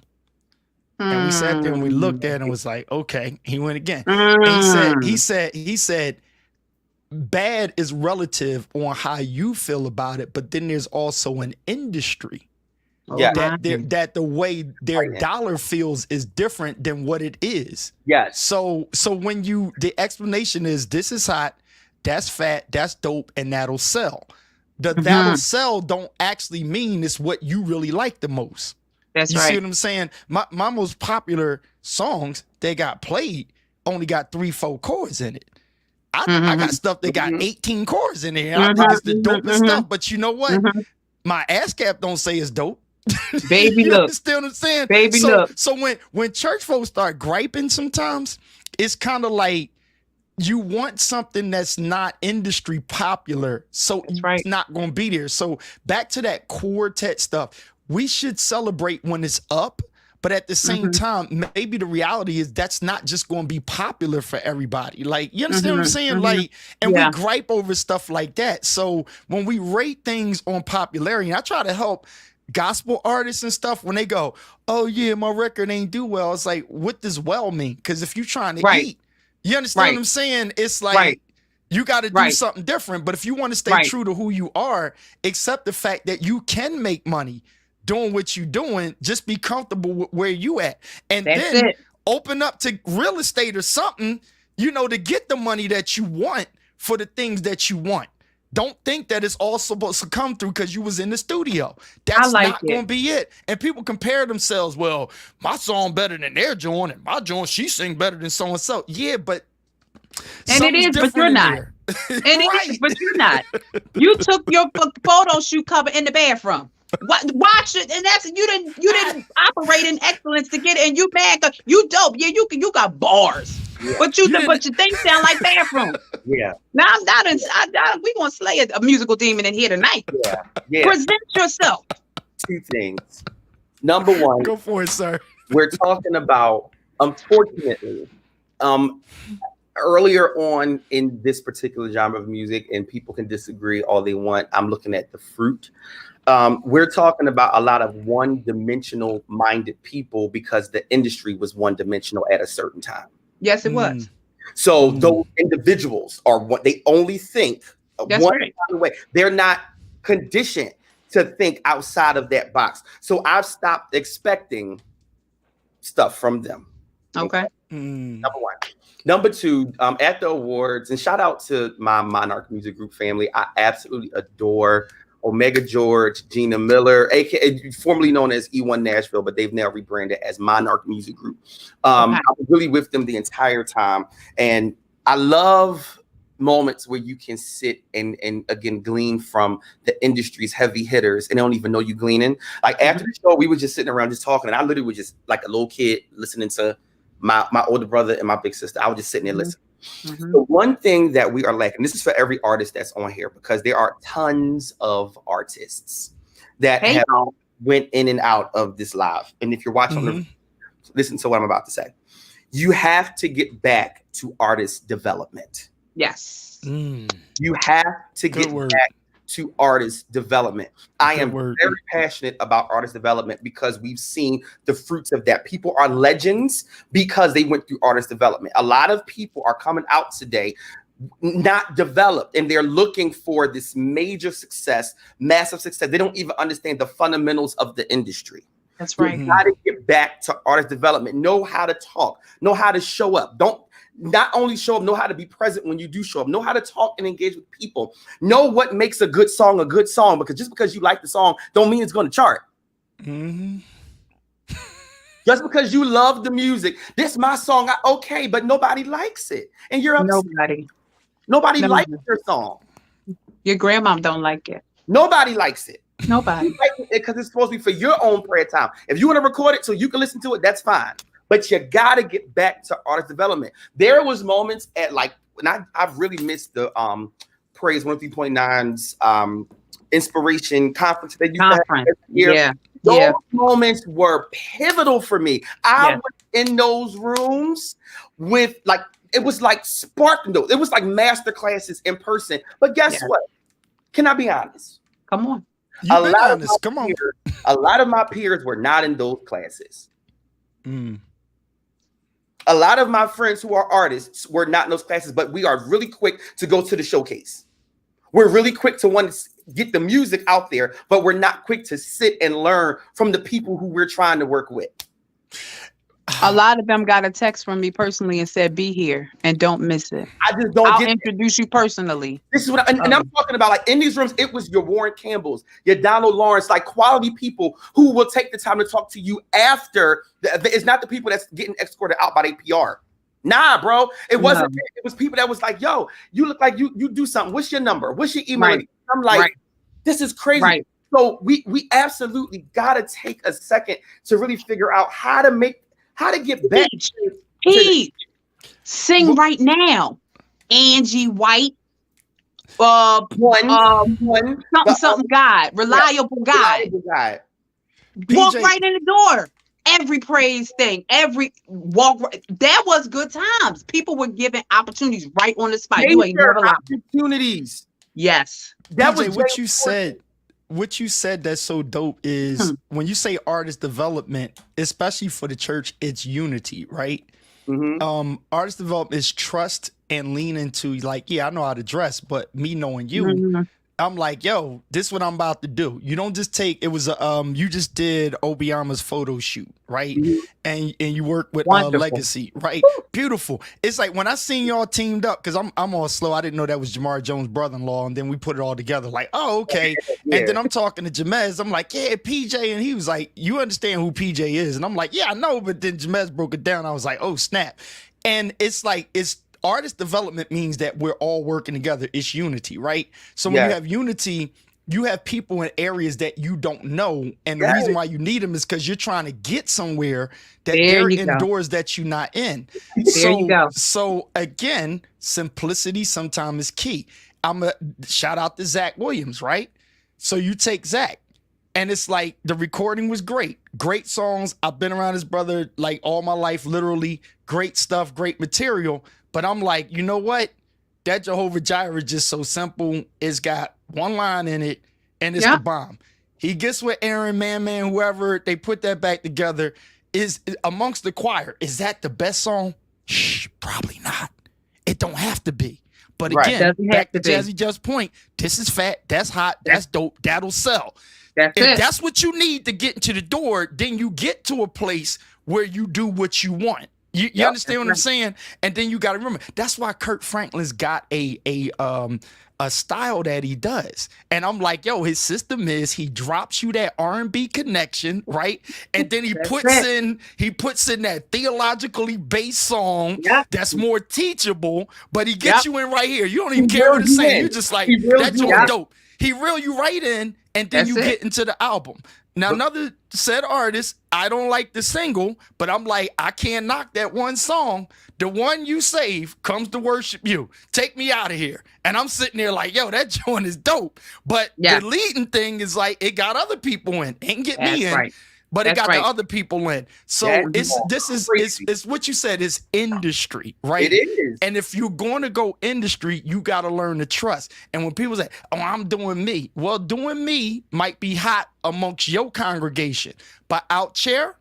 And we sat there and we looked at it and was like, okay. He went again. And he said, bad is relative on how you feel about it, but then there's also an industry. That the way their dollar feels is different than what it is.
Yes.
So when the explanation is this is hot, that's fat, that's dope, and that'll sell. That'll sell don't actually mean it's what you really like the most.
That's
you
right.
See what I'm saying? My most popular songs, they got played, only got 3-4 chords in it. I got stuff that got 18 chords in there. I think it's the dopest stuff. But you know what? My ASCAP don't say it's dope.
Baby,
you
look.
understand what I'm saying?
Baby, look.
So when church folks start griping sometimes, it's kind of like you want something that's not industry popular, so it's not going to be there. So back to that quartet stuff, we should celebrate when it's up, but at the same time, maybe the reality is that's not just going to be popular for everybody. Like, you understand what I'm saying? Like, and we gripe over stuff like that. So when we rate things on popularity, and I try to help gospel artists and stuff when they go, oh yeah, my record ain't do well. It's like, what does well mean? Because if you're trying to eat, you understand what I'm saying? It's like you got to do something different. But if you want to stay true to who you are, accept the fact that you can make money doing what you're doing, just be comfortable with where you at. And then open up to real estate or something, to get the money that you want for the things that you want. Don't think that it's all supposed to come through because you was in the studio. That's not going to be it. And people compare themselves. Well, my song better than their joint, and my joint, she sing better than so and so. Yeah, but
and it is, but you're not. And it is, but you're not. You took your photo shoot cover in the bathroom. Watch it, and that's you didn't operate in excellence to get it, and you mad because you dope. Yeah, you got bars. Yeah. But your things sound like bathroom.
Yeah.
Now we gonna slay a musical demon in here tonight.
Yeah.
Present yourself.
2 things. Number 1.
Go for it, sir.
We're talking about, unfortunately, earlier on in this particular genre of music, and people can disagree all they want. I'm looking at the fruit. We're talking about a lot of one-dimensional minded people because the industry was one-dimensional at a certain time.
Yes, it was.
So those individuals are what they only think one way. They're not conditioned to think outside of that box. So I've stopped expecting stuff from them.
Okay.
Number 1. Number 2, at the awards, and shout out to my Monarch Music Group family. I absolutely adore Omega George, Gina Miller, aka formerly known as E1 Nashville, but they've now rebranded as Monarch Music Group. I was really with them the entire time, and I love moments where you can sit and again glean from the industry's heavy hitters, and they don't even know you gleaning. Like after the show, we were just sitting around just talking, and I literally was just like a little kid listening to my older brother and my big sister. I was just sitting there listening. The one thing that we are lacking, this is for every artist that's on here, because there are tons of artists that have went in and out of this live. And if you're watching, listen to what I'm about to say. You have to get back to artist development.
Yes.
You have to get back to artist development. I am very passionate about artist development because we've seen the fruits of that. People are legends because they went through artist development. A lot of people are coming out today not developed, and they're looking for this major success, massive success. They don't even understand the fundamentals of the industry.
That's right.
You got to get back to artist development. Know how to talk. Know how to show up. Don't not only show up, know how to be present when you do show up. Know how to talk and engage with people. Know what makes a good song, because just because you like the song don't mean it's going to chart. Just because you love the music, this my song, okay, but nobody likes it, and you're upset. Nobody likes your song.
Your grandmom don't like it.
Nobody likes it.
Nobody.
Because it's supposed to be for your own prayer time. If you want to record it so you can listen to it, that's fine. But you got to get back to artist development. There was moments at like when I've really missed the Praise 103.9's inspiration conference that you had here.
Yeah.
Those moments were pivotal for me. I was in those rooms with like, it was like sparking those. It was like master classes in person. But guess what? Can I be honest?
Come on.
A lot of my peers were not in those classes. A lot of my friends who are artists were not in those classes, but we are really quick to go to the showcase. We're really quick to want to get the music out there, but we're not quick to sit and learn from the people who we're trying to work with.
A lot of them got a text from me personally and said, "Be here and don't miss it."
I just don't.
I'll introduce you personally.
This is what, and I'm talking about. Like in these rooms, it was your Warren Campbells, your Donald Lawrence, like quality people who will take the time to talk to you after. It's not the people that's getting escorted out by their PR. Nah, bro, it wasn't. No. It was people that was like, "Yo, you look like you do something. What's your number? What's your email?" Right. I'm like, this is crazy. Right. So we absolutely gotta take a second to really figure out how to get back.
Peach, sing right now. Angie White. Something guy. Reliable guy. Walk right in the door. Every praise thing, every walk. That was good times. People were given opportunities right on the spot. You ain't never
opportunities.
Yes.
That PJ, was what you said. What you said that's so dope is when you say artist development, especially for the church, it's unity, right? Artist development is trust and lean into like, yeah, I know how to dress, but me knowing you, I'm like, yo, this is what I'm about to do. You don't just take, it was you just did Obiama's photo shoot, right? And you work with Legacy, right? Beautiful. It's like when I seen y'all teamed up, because I'm all slow. I didn't know that was Jamar Jones' brother-in-law, and then we put it all together. Like, oh, okay. And then I'm talking to Jamez. I'm like, yeah, PJ, and he was like, you understand who PJ is? And I'm like, yeah, I know. But then Jamez broke it down. I was like, oh snap. And it's like artist development means that we're all working together. It's unity, right? So when you have unity, you have people in areas that you don't know. And the reason why you need them is because you're trying to get somewhere that they're in doors that you're not in. So again, simplicity sometimes is key. I'm a shout out to Zach Williams, right? So you take Zach. And it's like the recording was great. Great songs. I've been around his brother like all my life, literally. Great stuff, great material. But I'm like, you know what? That Jehovah Jireh is just so simple. It's got one line in it, and it's the bomb. He gets with Aaron, Man, whoever. They put that back together. Is amongst the choir. Is that the best song? Shh, probably not. It don't have to be. But again, back to Jazzy Just point. This is fat. That's hot. That's dope. That'll sell. If that's what you need to get into the door, then you get to a place where you do what you want. You understand what I'm saying? And then you got to remember, that's why Kirk Franklin's got a style that he does. And I'm like, yo, his system is he drops you that R&B connection, right? And then he puts in that theologically based song that's more teachable, but he gets you in right here. You don't even care what it's saying. You're just like, that's your dope. He reel you right in, and then you get into the album. Now, another said artist, I don't like the single, but I'm like, I can't knock that one song. The one you save comes to worship you. Take me out of here. And I'm sitting there like, yo, that joint is dope. But the leading thing is like, it got other people in. It didn't get me in. But it got the other people in. So it's what you said is industry, right? It is. And if you're going to go industry, you got to learn to trust. And when people say, oh, I'm doing me. Well, doing me might be hot amongst your congregation. But out chair,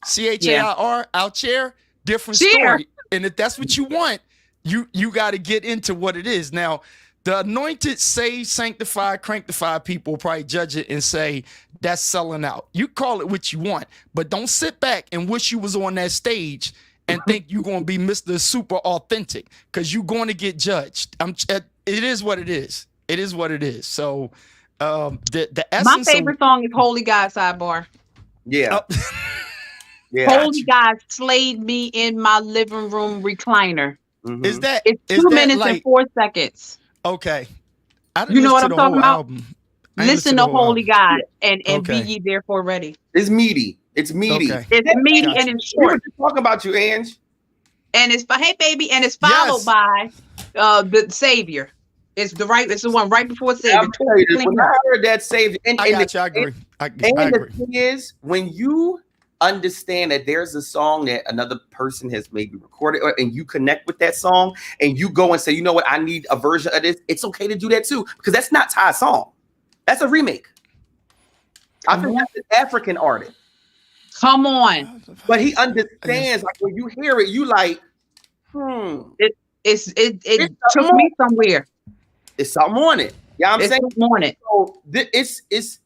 CHAIR, out chair, different story. And if that's what you want, you got to get into what it is. Now, the anointed, saved, sanctified, cranktified people will probably judge it and say, that's selling out. You call it what you want, but don't sit back and wish you was on that stage and think you're going to be Mr. Super Authentic, because you're going to get judged. It is what it is. It is what it is. So the essence.
My favorite song is Holy God, sidebar.
Yeah. Yeah.
Holy God slayed me in my living room recliner.
Mhm.
Is that
It's
is
2
that
minutes and
like
4 seconds.
okay? I
You
didn't
know
listen
what
to
I'm
the
talking
whole
about?
album. I ain't listen
Listen
to
to
the whole
Holy
album.
God and be
Okay.
ye therefore ready.
It's meaty. It's meaty.
Okay.
It's meaty and
Gotcha.
it's
We were
short.
just talking about you, Ange.
And it's hey baby, and it's followed
Yes.
by the Savior. It's the one right before Savior.
I'm telling you this, when
Clean up.
I heard that saved,
I got you. I agree. I
and the
agree.
thing is, when you understand that there's a song that another person has maybe recorded, and you connect with that song, and you go and say, you know what, I need a version of this. It's okay to do that too, because that's not Ty's song. That's a remake. I think that's an African artist,
Come on.
but he understands. Like when you hear it, you like,
It
It's
took
something
me somewhere.
it's something on it. Yeah, I'm
It's
saying.
something on it.
So it's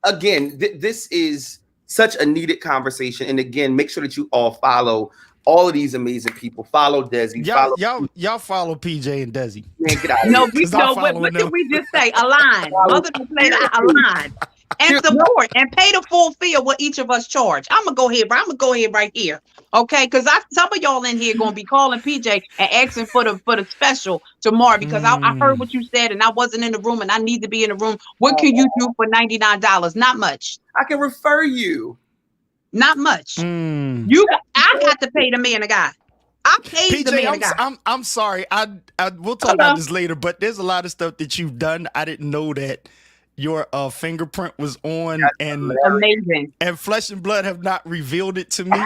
again, this is such a needed conversation. And again, make sure that you all follow all of these amazing people. Follow Dezzie. Follow
Y'all follow PJ and Dezzie.
man, get out of
No,
here.
we
'Cause I'm
no. What
following
did
them.
we just say? Align. Mother don't play that. Align and
Here-
support and pay the full fee of what each of us charge. I'm gonna go ahead right here, okay? Because some of y'all in here gonna be calling PJ and asking for the special tomorrow because I heard what you said and I wasn't in the room and I need to be in the room. What can you do for $99? Not much.
I can refer you.
Not much.
Mm.
I got to pay the man of God. I paid the man of God.
I'm sorry. We'll talk about this later, but there's a lot of stuff that you've done. I didn't know that your fingerprint was on, and
Amazing.
and Flesh and Blood have not revealed it to me.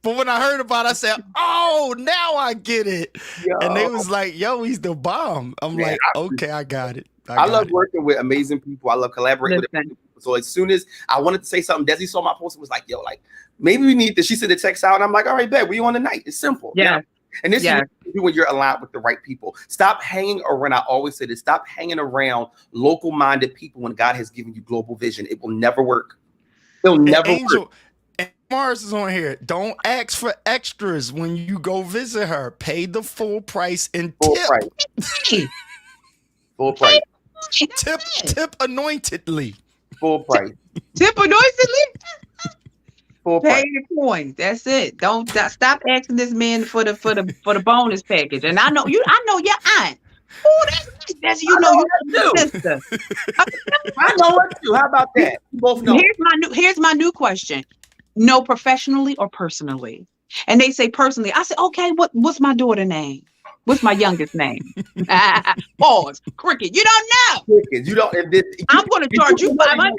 But when I heard about it, I said, "Oh, now I get it."
Yo.
And they was like, "Yo, he's the bomb." I'm
Man,
like, "Okay, I got it."
I love working with amazing people. I love collaborating with amazing people. So as soon as I wanted to say something, Dezzie saw my post and was like, yo, like, maybe we need this. She sent the text out and I'm like, all right, bet, we on tonight. It's simple.
Yeah.
You know? And this is what you do when you're aligned with the right people. Stop hanging around. I always say this, stop hanging around local-minded people when God has given you global vision. It will never work. It'll never work.
And Mars is on here. Don't ask for extras when you go visit her. Pay the full price and
Full
tip.
price. Full price.
Tip anointedly.
Full price.
Tip anointedly.
Full
Pay
price.
the coins. That's it. Don't stop asking this man for the bonus package. And I know your aunt. Oh, that's you know your sister.
I know what to do. How about that? You both know.
Here's my new question. No, professionally or personally? And they say personally. I say, okay, what's my daughter name? What's my youngest name? Pause. Cricket. You don't know.
Cricket. You don't.
I'm going to charge you $500.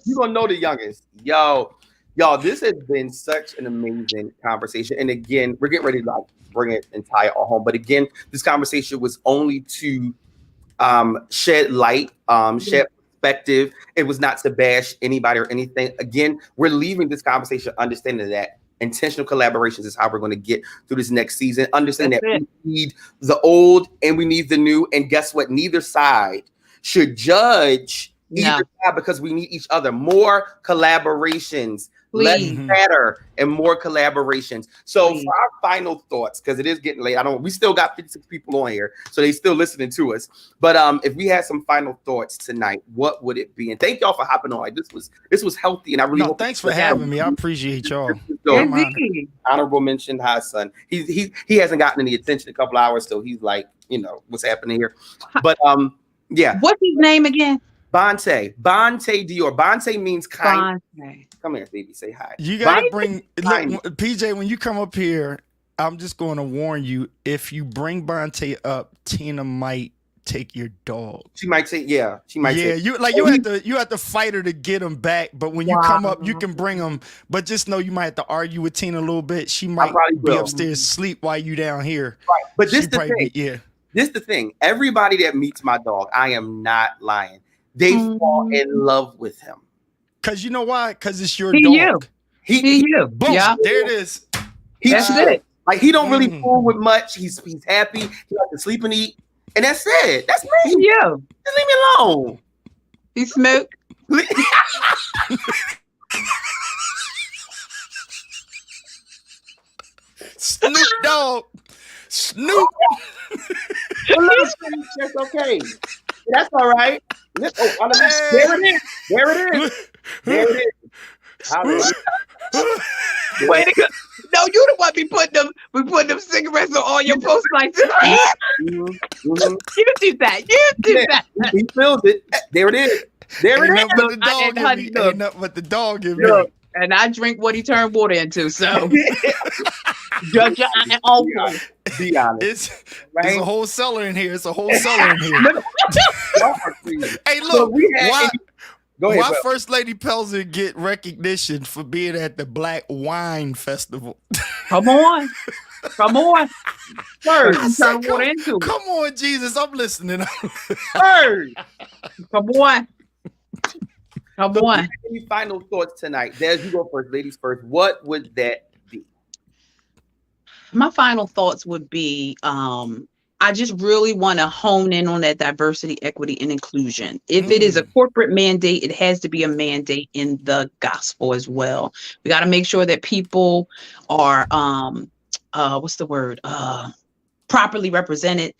You gonna know the youngest. Yo, y'all. This has been such an amazing conversation. And again, we're getting ready to like bring it and tie it all home. But again, this conversation was only to shed light, shed perspective. It was not to bash anybody or anything. Again, we're leaving this conversation understanding that intentional collaborations is how we're going to get through this next season. Understand that we need the old and we need the new. And guess what? Neither side should judge either side because we need each other. More collaborations. Less chatter and more collaborations. So for our final thoughts, because it is getting late. We still got 56 people on here, so they still listening to us. But if we had some final thoughts tonight, what would it be? And thank y'all for hopping on. Like this was healthy, and I really hope
thanks for having me. I appreciate y'all.
Honorable mention, hi son. He hasn't gotten any attention in a couple hours, so he's like, you know, what's happening here. But yeah.
What's his name again?
Bonte Dior. Bonte means kind.
Bonte.
Come here, baby. Say hi.
You gotta bring PJ when you come up here. I'm just going to warn you: if you bring Bonte up, Tina might take your dog.
She might take. Yeah, she might.
Yeah,
take.
you have to fight her to get him back. But when you come up, you can bring him. But just know you might have to argue with Tina a little bit. She might be upstairs sleep while you down here.
Right, but this the thing. This the thing. Everybody that meets my dog, I am not lying. They fall in love with him.
Cause you know why? Cause it's your dog.
He you.
Boom. Yeah. There it is.
That's it.
Like he don't really fool with much. He's happy. He likes to sleep and eat. And that's it. That's me.
You.
Just leave me alone.
He smoke.
Snoop Dogg. Snoop.
That's okay. That's all right. There it is. There it is. There it is. Hallelujah.
Way to go. No, you the one be putting them cigarettes on all your posts like this.
Mhm, mhm.
You do that. You do
Yeah,
that.
he feels it. There it is. There
Ain't
it
nothing but the
And
dog in me.
honey, look.
Ain't nothing but the dog in me.
Look, and I drink what he turned water into. So
is.
judge your eye also.
Be honest.
It's
Right?
a whole cellar in here. It's a whole cellar in here.
Y'all are crazy.
Hey,
So
look,
we had
why,
Go ahead.
why
Bro.
First Lady Pelzer get recognition for being at the Black Wine Festival?
Come on. Come on. First,
I
you
said,
turn water into it.
Come on, Jesus, I'm listening.
Bird.
Come on. Come
So
on.
any final thoughts tonight? Des, you go first. Ladies first. What would that be?
My final thoughts would be I just really want to hone in on that diversity, equity, and inclusion. If it is a corporate mandate, it has to be a mandate in the gospel as well. We got to make sure that people are what's the word? Properly represented.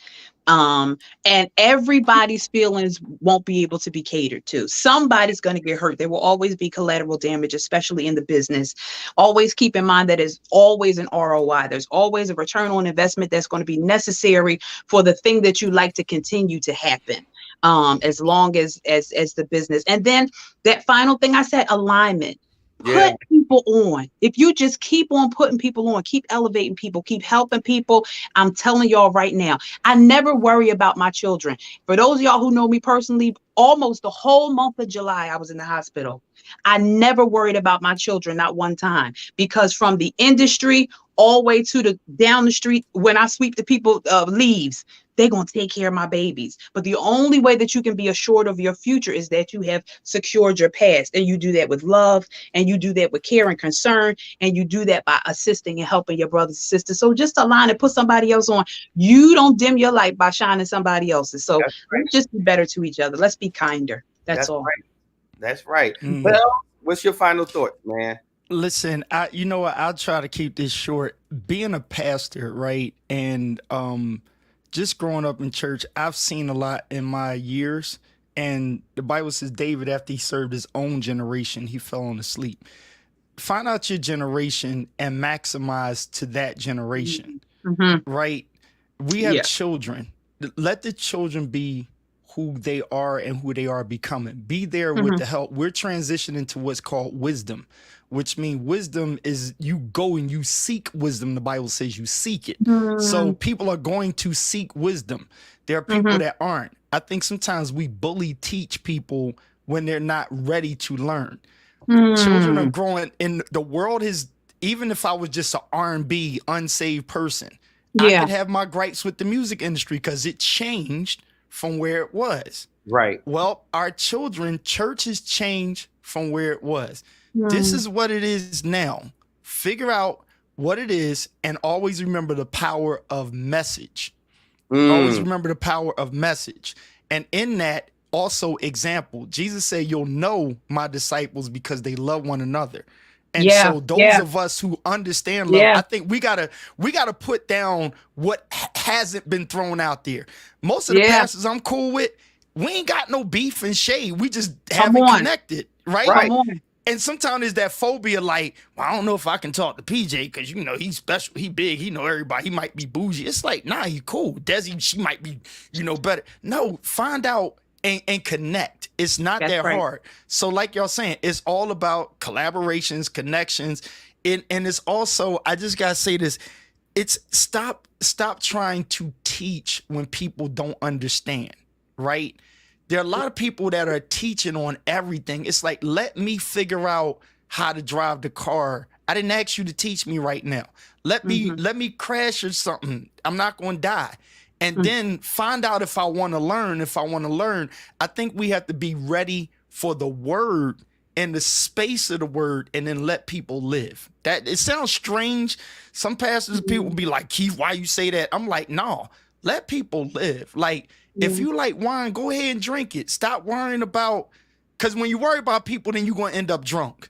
And everybody's feelings won't be able to be catered to. Somebody's going to get hurt. There will always be collateral damage, especially in the business. Always keep in mind that there's always an ROI. There's always a return on investment that's going to be necessary for the thing that you like to continue to happen. As long as the business. And then that final thing I said, alignment.
Yeah.
Put people on. If you just keep on putting people on, keep elevating people, keep helping people, I'm telling y'all right now, I never worry about my children. For those of y'all who know me personally, almost the whole month of July, I was in the hospital. I never worried about my children, not one time, because from the industry all the way to the down the street, when I sweep the people leaves, they're going to take care of my babies. But the only way that you can be assured of your future is that you have secured your past. And you do that with love, and you do that with care and concern, and you do that by assisting and helping your brothers and sisters. So just align and put somebody else on. You don't dim your light by shining somebody else's. So let's just be better to each other. Let's be kinder. That's all.
Right. That's right. Well, what's your final thought, man?
Listen, you know what? I'll try to keep this short. Being a pastor, right? And just growing up in church, I've seen a lot in my years. And the Bible says David, after he served his own generation, he fell on asleep. Find out your generation and maximize to that generation, right? We have children. Let the children be who they are and who they are becoming. Be there with the help. We're transitioning to what's called wisdom, which means wisdom is you go and you seek wisdom. The Bible says you seek it. So people are going to seek wisdom. There are people that aren't. I think sometimes we bully teach people when they're not ready to learn. Children are growing, and the world is, even if I was just an R&B unsaved person, I could have my gripes with the music industry because it changed from where it was.
Right.
Well, our children, church has changed from where it was. This is what it is now. Figure out what it is and always remember the power of message. Always remember the power of message. And in that, also example. Jesus said, you'll know my disciples because they love one another. And so those of us who understand love, I think we gotta put down what hasn't been thrown out there. Most of the pastors I'm cool with, we ain't got no beef and shade. We just haven't connected, right? And sometimes there's that phobia, like, well, I don't know if I can talk to PJ because, you know, he's special, he big, he know everybody, he might be bougie. It's like, nah, he cool. Dezzie, she might be, you know, better. No, find out and connect. It's not that hard. So like y'all saying, it's all about collaborations, connections. And it's also, I just gotta say this, it's stop trying to teach when people don't understand, right? There are a lot of people that are teaching on everything. It's like, let me figure out how to drive the car. I didn't ask you to teach me right now. Let me crash or something. I'm not going to die. And then find out if I want to learn. If I want to learn, I think we have to be ready for the word and the space of the word, and then let people live. That it sounds strange. Some pastors, people be like, Keith, why you say that? I'm like, no, let people live. Like, if you like wine, go ahead and drink it. Stop worrying about, because when you worry about people, then you're going to end up drunk.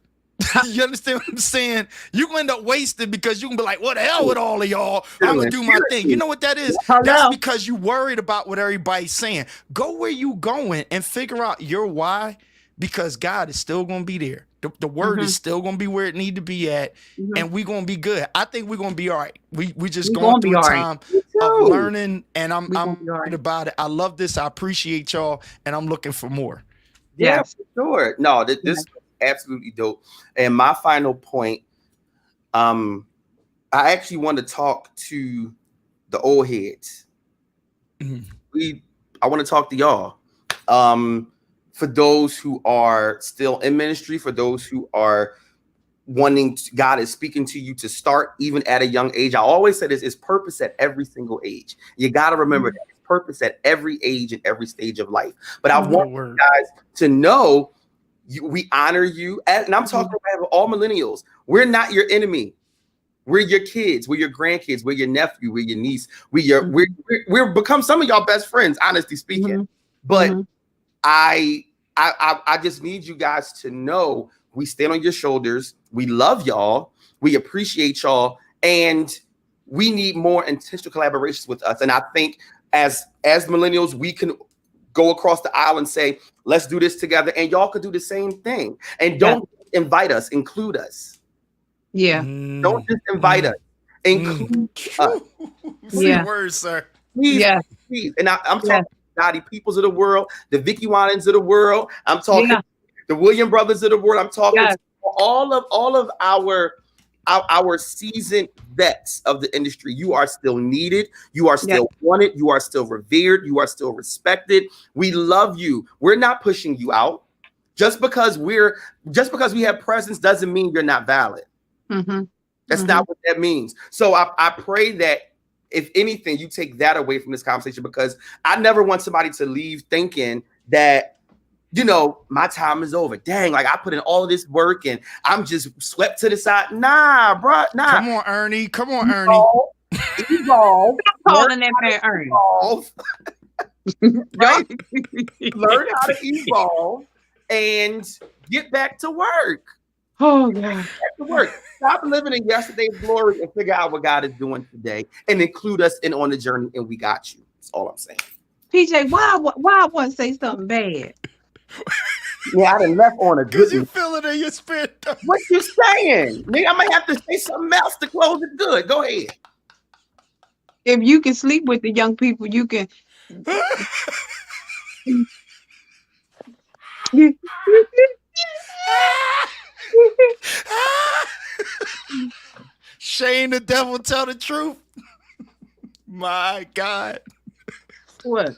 You understand what I'm saying? You're going to end up wasted because you can be like, what the hell with all of y'all? I'm going to do my thing. You know what that is? That's because you worried about what everybody's saying. Go where you going and figure out your why, because God is still going to be there. The word is still gonna be where it need to be at, and we gonna be good. I think we're gonna be all right. We just going through a time of learning, and I'm right about it. I love this. I appreciate y'all, and I'm looking for more.
Yeah, for sure. No, this is absolutely dope. And my final point, I actually want to talk to the old heads. I want to talk to y'all. For those who are still in ministry, for those who are wanting God is speaking to you to start even at a young age. I always say this is purpose at every single age. You got to remember that it's purpose at every age and every stage of life. But I want you guys to know we honor you. And I'm talking about all millennials. We're not your enemy. We're your kids. We're your grandkids. We're your nephew. We're your niece. We're become some of y'all best friends, honestly speaking. But I just need you guys to know we stand on your shoulders. We love y'all. We appreciate y'all. And we need more intentional collaborations with us. And I think as millennials, we can go across the aisle and say, let's do this together. And y'all could do the same thing. And don't invite us, include us.
Yeah.
Don't just invite us. Include us.
Words, sir.
Please, please. And I'm talking Dottie Peoples of the world, the Vicky Winans of the world. I'm talking the William brothers of the world. I'm talking all of our seasoned vets of the industry. You are still needed. You are still wanted. You are still revered. You are still respected. We love you. We're not pushing you out. Just because we have presence doesn't mean you're not valid. That's not what that means. So I pray that if anything, you take that away from this conversation, because I never want somebody to leave thinking that, my time is over. Dang, like I put in all of this work and I'm just swept to the side. Nah, bro. Nah.
Come on, Ernie.
Evolve.
Calling that man Ernie.
Right? Learn how to evolve and get back to work.
Oh, God.
Back to work. Stop living in yesterday's glory and figure out what God is doing today and include us in on the journey, and we got you. That's all I'm saying.
PJ, why I want to say something bad?
Yeah, I done left on a good.
You feel it in your spirit.
What you saying? Nigga, I might have to say something else to close it good. Go ahead.
If you can sleep with the young people, you can.
Shane the devil tell the truth. My God.
What?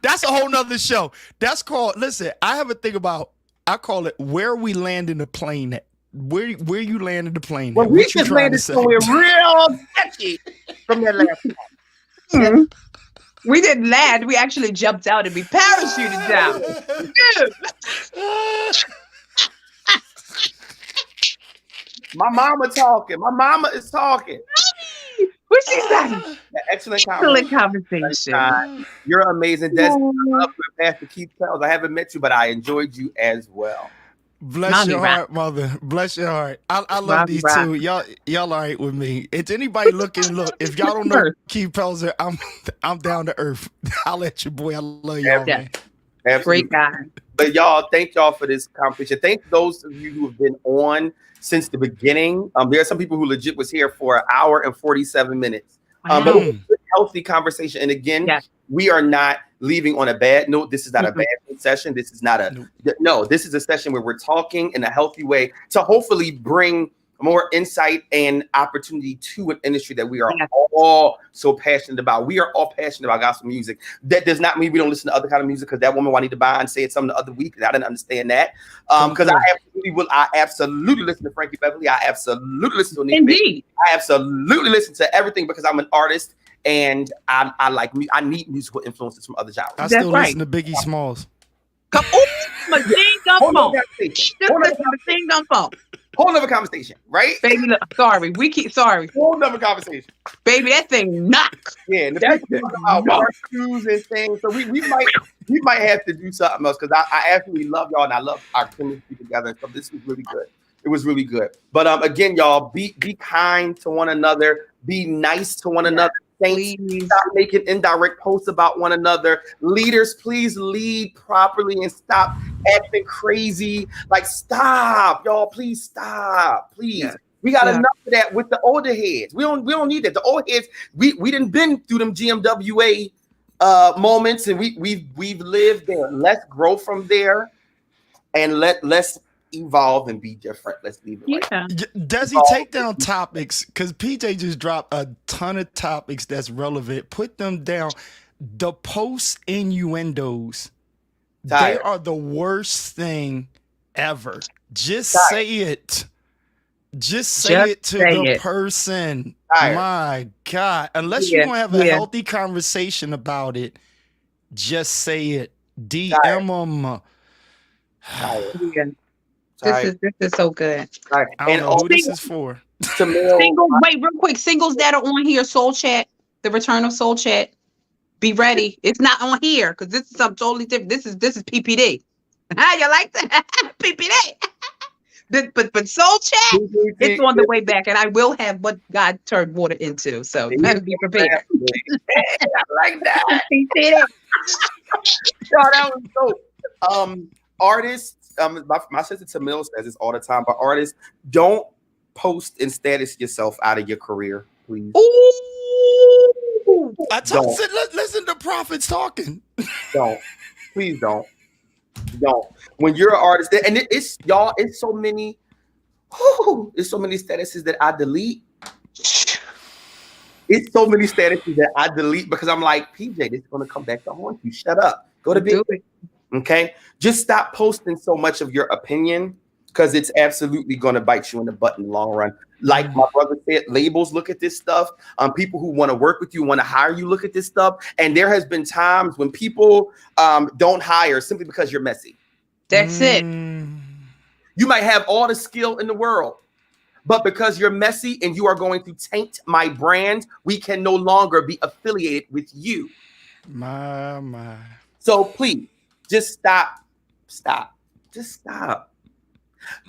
That's a whole nother show. That's called, listen, I have a thing about, I call it where we landing the plane at. Where you landed the plane
well,
at.
We just landed somewhere real sketchy from that last
time. We didn't land. We actually jumped out and we parachuted down.
My mama talking. My mama is talking.
What she say?
Excellent
conversation.
You're amazing. Dezzie, I love you, Pastor Keith Pelzer. I haven't met you, but I enjoyed you as well.
Bless your heart, mother. Bless your heart. I love these two. Y'all all right with me. It's anybody looking. Look, if y'all don't know Keith Pelzer, I'm down to earth. I'll let you, boy. I love y'all, man.
Absolutely.
Great guy.
But y'all, thank y'all for this conversation. Thank those of you who have been on since the beginning. There are some people who legit was here for an hour and 47 minutes. But it was a healthy conversation. And again, we are not leaving on a bad note. This is not a bad session. This is not this is a session where we're talking in a healthy way to hopefully bring more insight and opportunity to an industry that we are all so passionate about. We are all passionate about gospel music. That does not mean we don't listen to other kind of music, because that woman Juanita Bond said something the other week and I didn't understand that. Because I absolutely listen to Frankie Beverly. I absolutely listen to Nick.
Indeed.
I absolutely listen to everything because I'm an artist and I need musical influences from other genres.
I still listen to Biggie Smalls.
Come on,
Whole nother conversation, right?
Baby, look, sorry.
Whole nother conversation.
Baby, that thing knocks.
Yeah, and the people talk about shoes and things. So we might have to do something else, because I absolutely love y'all and I love our chemistry together. So this was really good. It was really good. But again, y'all, be kind to one another. Be nice to one another. Saints,
Please.
stop making indirect posts about one another. Leaders, please lead properly and stop acting crazy. Like, stop, y'all. Please stop. Please.
Yeah.
We got
Yeah.
enough of that with the older heads. We don't need that. The old heads, we didn't been through them GMWA moments, and we've lived there. Let's grow from there, and let's evolve and be different. Let's leave it right.
Yeah.
Dezzie, take down topics, because PJ just dropped a ton of topics that's relevant. Put them down. The post innuendos, they are the worst thing ever. Just say it. Just say it to the person. My God. Unless you're going to have a healthy conversation about it, just say it. DM them.
This is so good.
I don't know who this is for.
Singles, wait, real quick. Singles that are on here, Soul Chat, the return of Soul Chat. Be ready. It's not on here because this is something totally different. This is PPD. How you like that? PPD. But Soul Chat, it's on the way back, and I will have what God turned water into. So you better be prepared.
I like that.
He said it.
No, that was dope. Artists, my sister Tamil says this all the time, but artists, don't post and status yourself out of your career, please.
Ooh.
Listen to prophets talking.
Don't. Please don't. Don't. When you're an artist, and it's y'all, it's so many statuses that I delete. It's so many statuses that I delete because I'm like, PJ, this is gonna come back to haunt you. Shut up. Go to bed. Okay, just stop posting so much of your opinion because it's absolutely going to bite you in the butt in the long run. Like my brother said, labels look at this stuff. People who want to work with you, want to hire you, look at this stuff. And there has been times when people don't hire simply because you're messy.
That's it.
You might have all the skill in the world, but because you're messy and you are going to taint my brand, we can no longer be affiliated with you.
My.
So please. Just stop. Just stop.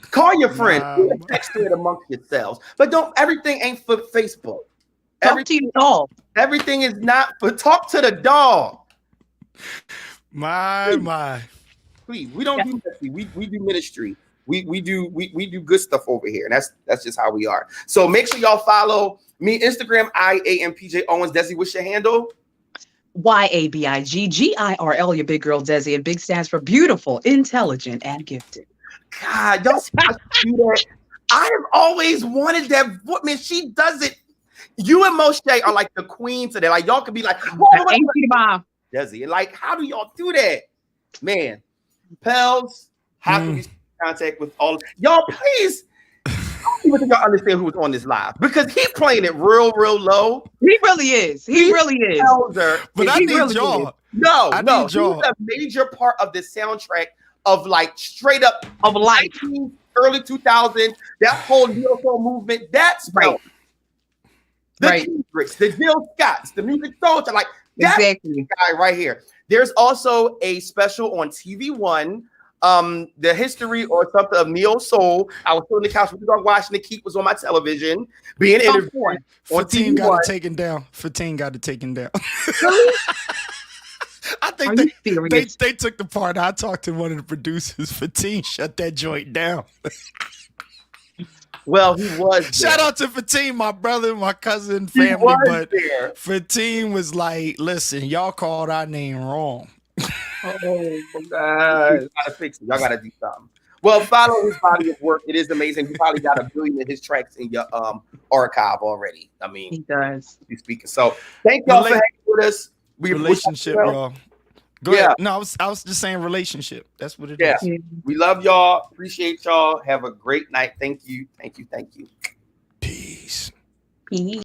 Call your friend. Text it amongst yourselves. But everything ain't for Facebook.
Talk to your dog.
Everything is not for talk to the dog.
My.
Please, we don't do messy. We do ministry. We do good stuff over here. And that's just how we are. So make sure y'all follow me, Instagram, IAMPJ Owens. Dezzie, what's your handle?
YABIGGIRL, your big girl Dezzie, and big stands for beautiful, intelligent, and gifted.
God, y'all do that. I have always wanted that. Man, she does it. You and Moshe are like the queens of that. Like y'all could be like, Dezzie. Like, how do y'all do that? Man, Pels, how can we stay in contact with all y'all? Please. I don't even think y'all understand who was on this live because he's playing it real low.
He really is. He really is.
Pelzer,
but I need y'all.
No. He's
Need y'all.
a major part of the soundtrack of like straight up
of life,
early 2000s. That whole neo soul movement. That's right. The Kendricks, the Jill Scotts, the Music Soldier, like that's the guy right here. There's also a special on TV One. The history or something of neo soul. I was on the couch with the dog watching the Keep was on my television, being interviewed on
TV
got
it taken down. 15 got it taken down. I think they took the part. I talked to one of the producers. 15 shut that joint down.
Well, he was.
Shout out to 15, my brother, my cousin, family. But 15 was like, listen, y'all called our name wrong.
Oh my God. You gotta fix it. Y'all gotta do something. Well, follow his body of work. It is amazing. You probably got 1 billion of his tracks in your archive already. I mean,
he does.
He's speaking. So thank y'all for hanging with us.
Relationship, y'all. Go ahead. No, I was just saying relationship. That's what it is.
We love y'all. Appreciate y'all. Have a great night. Thank you. Peace.
Peace.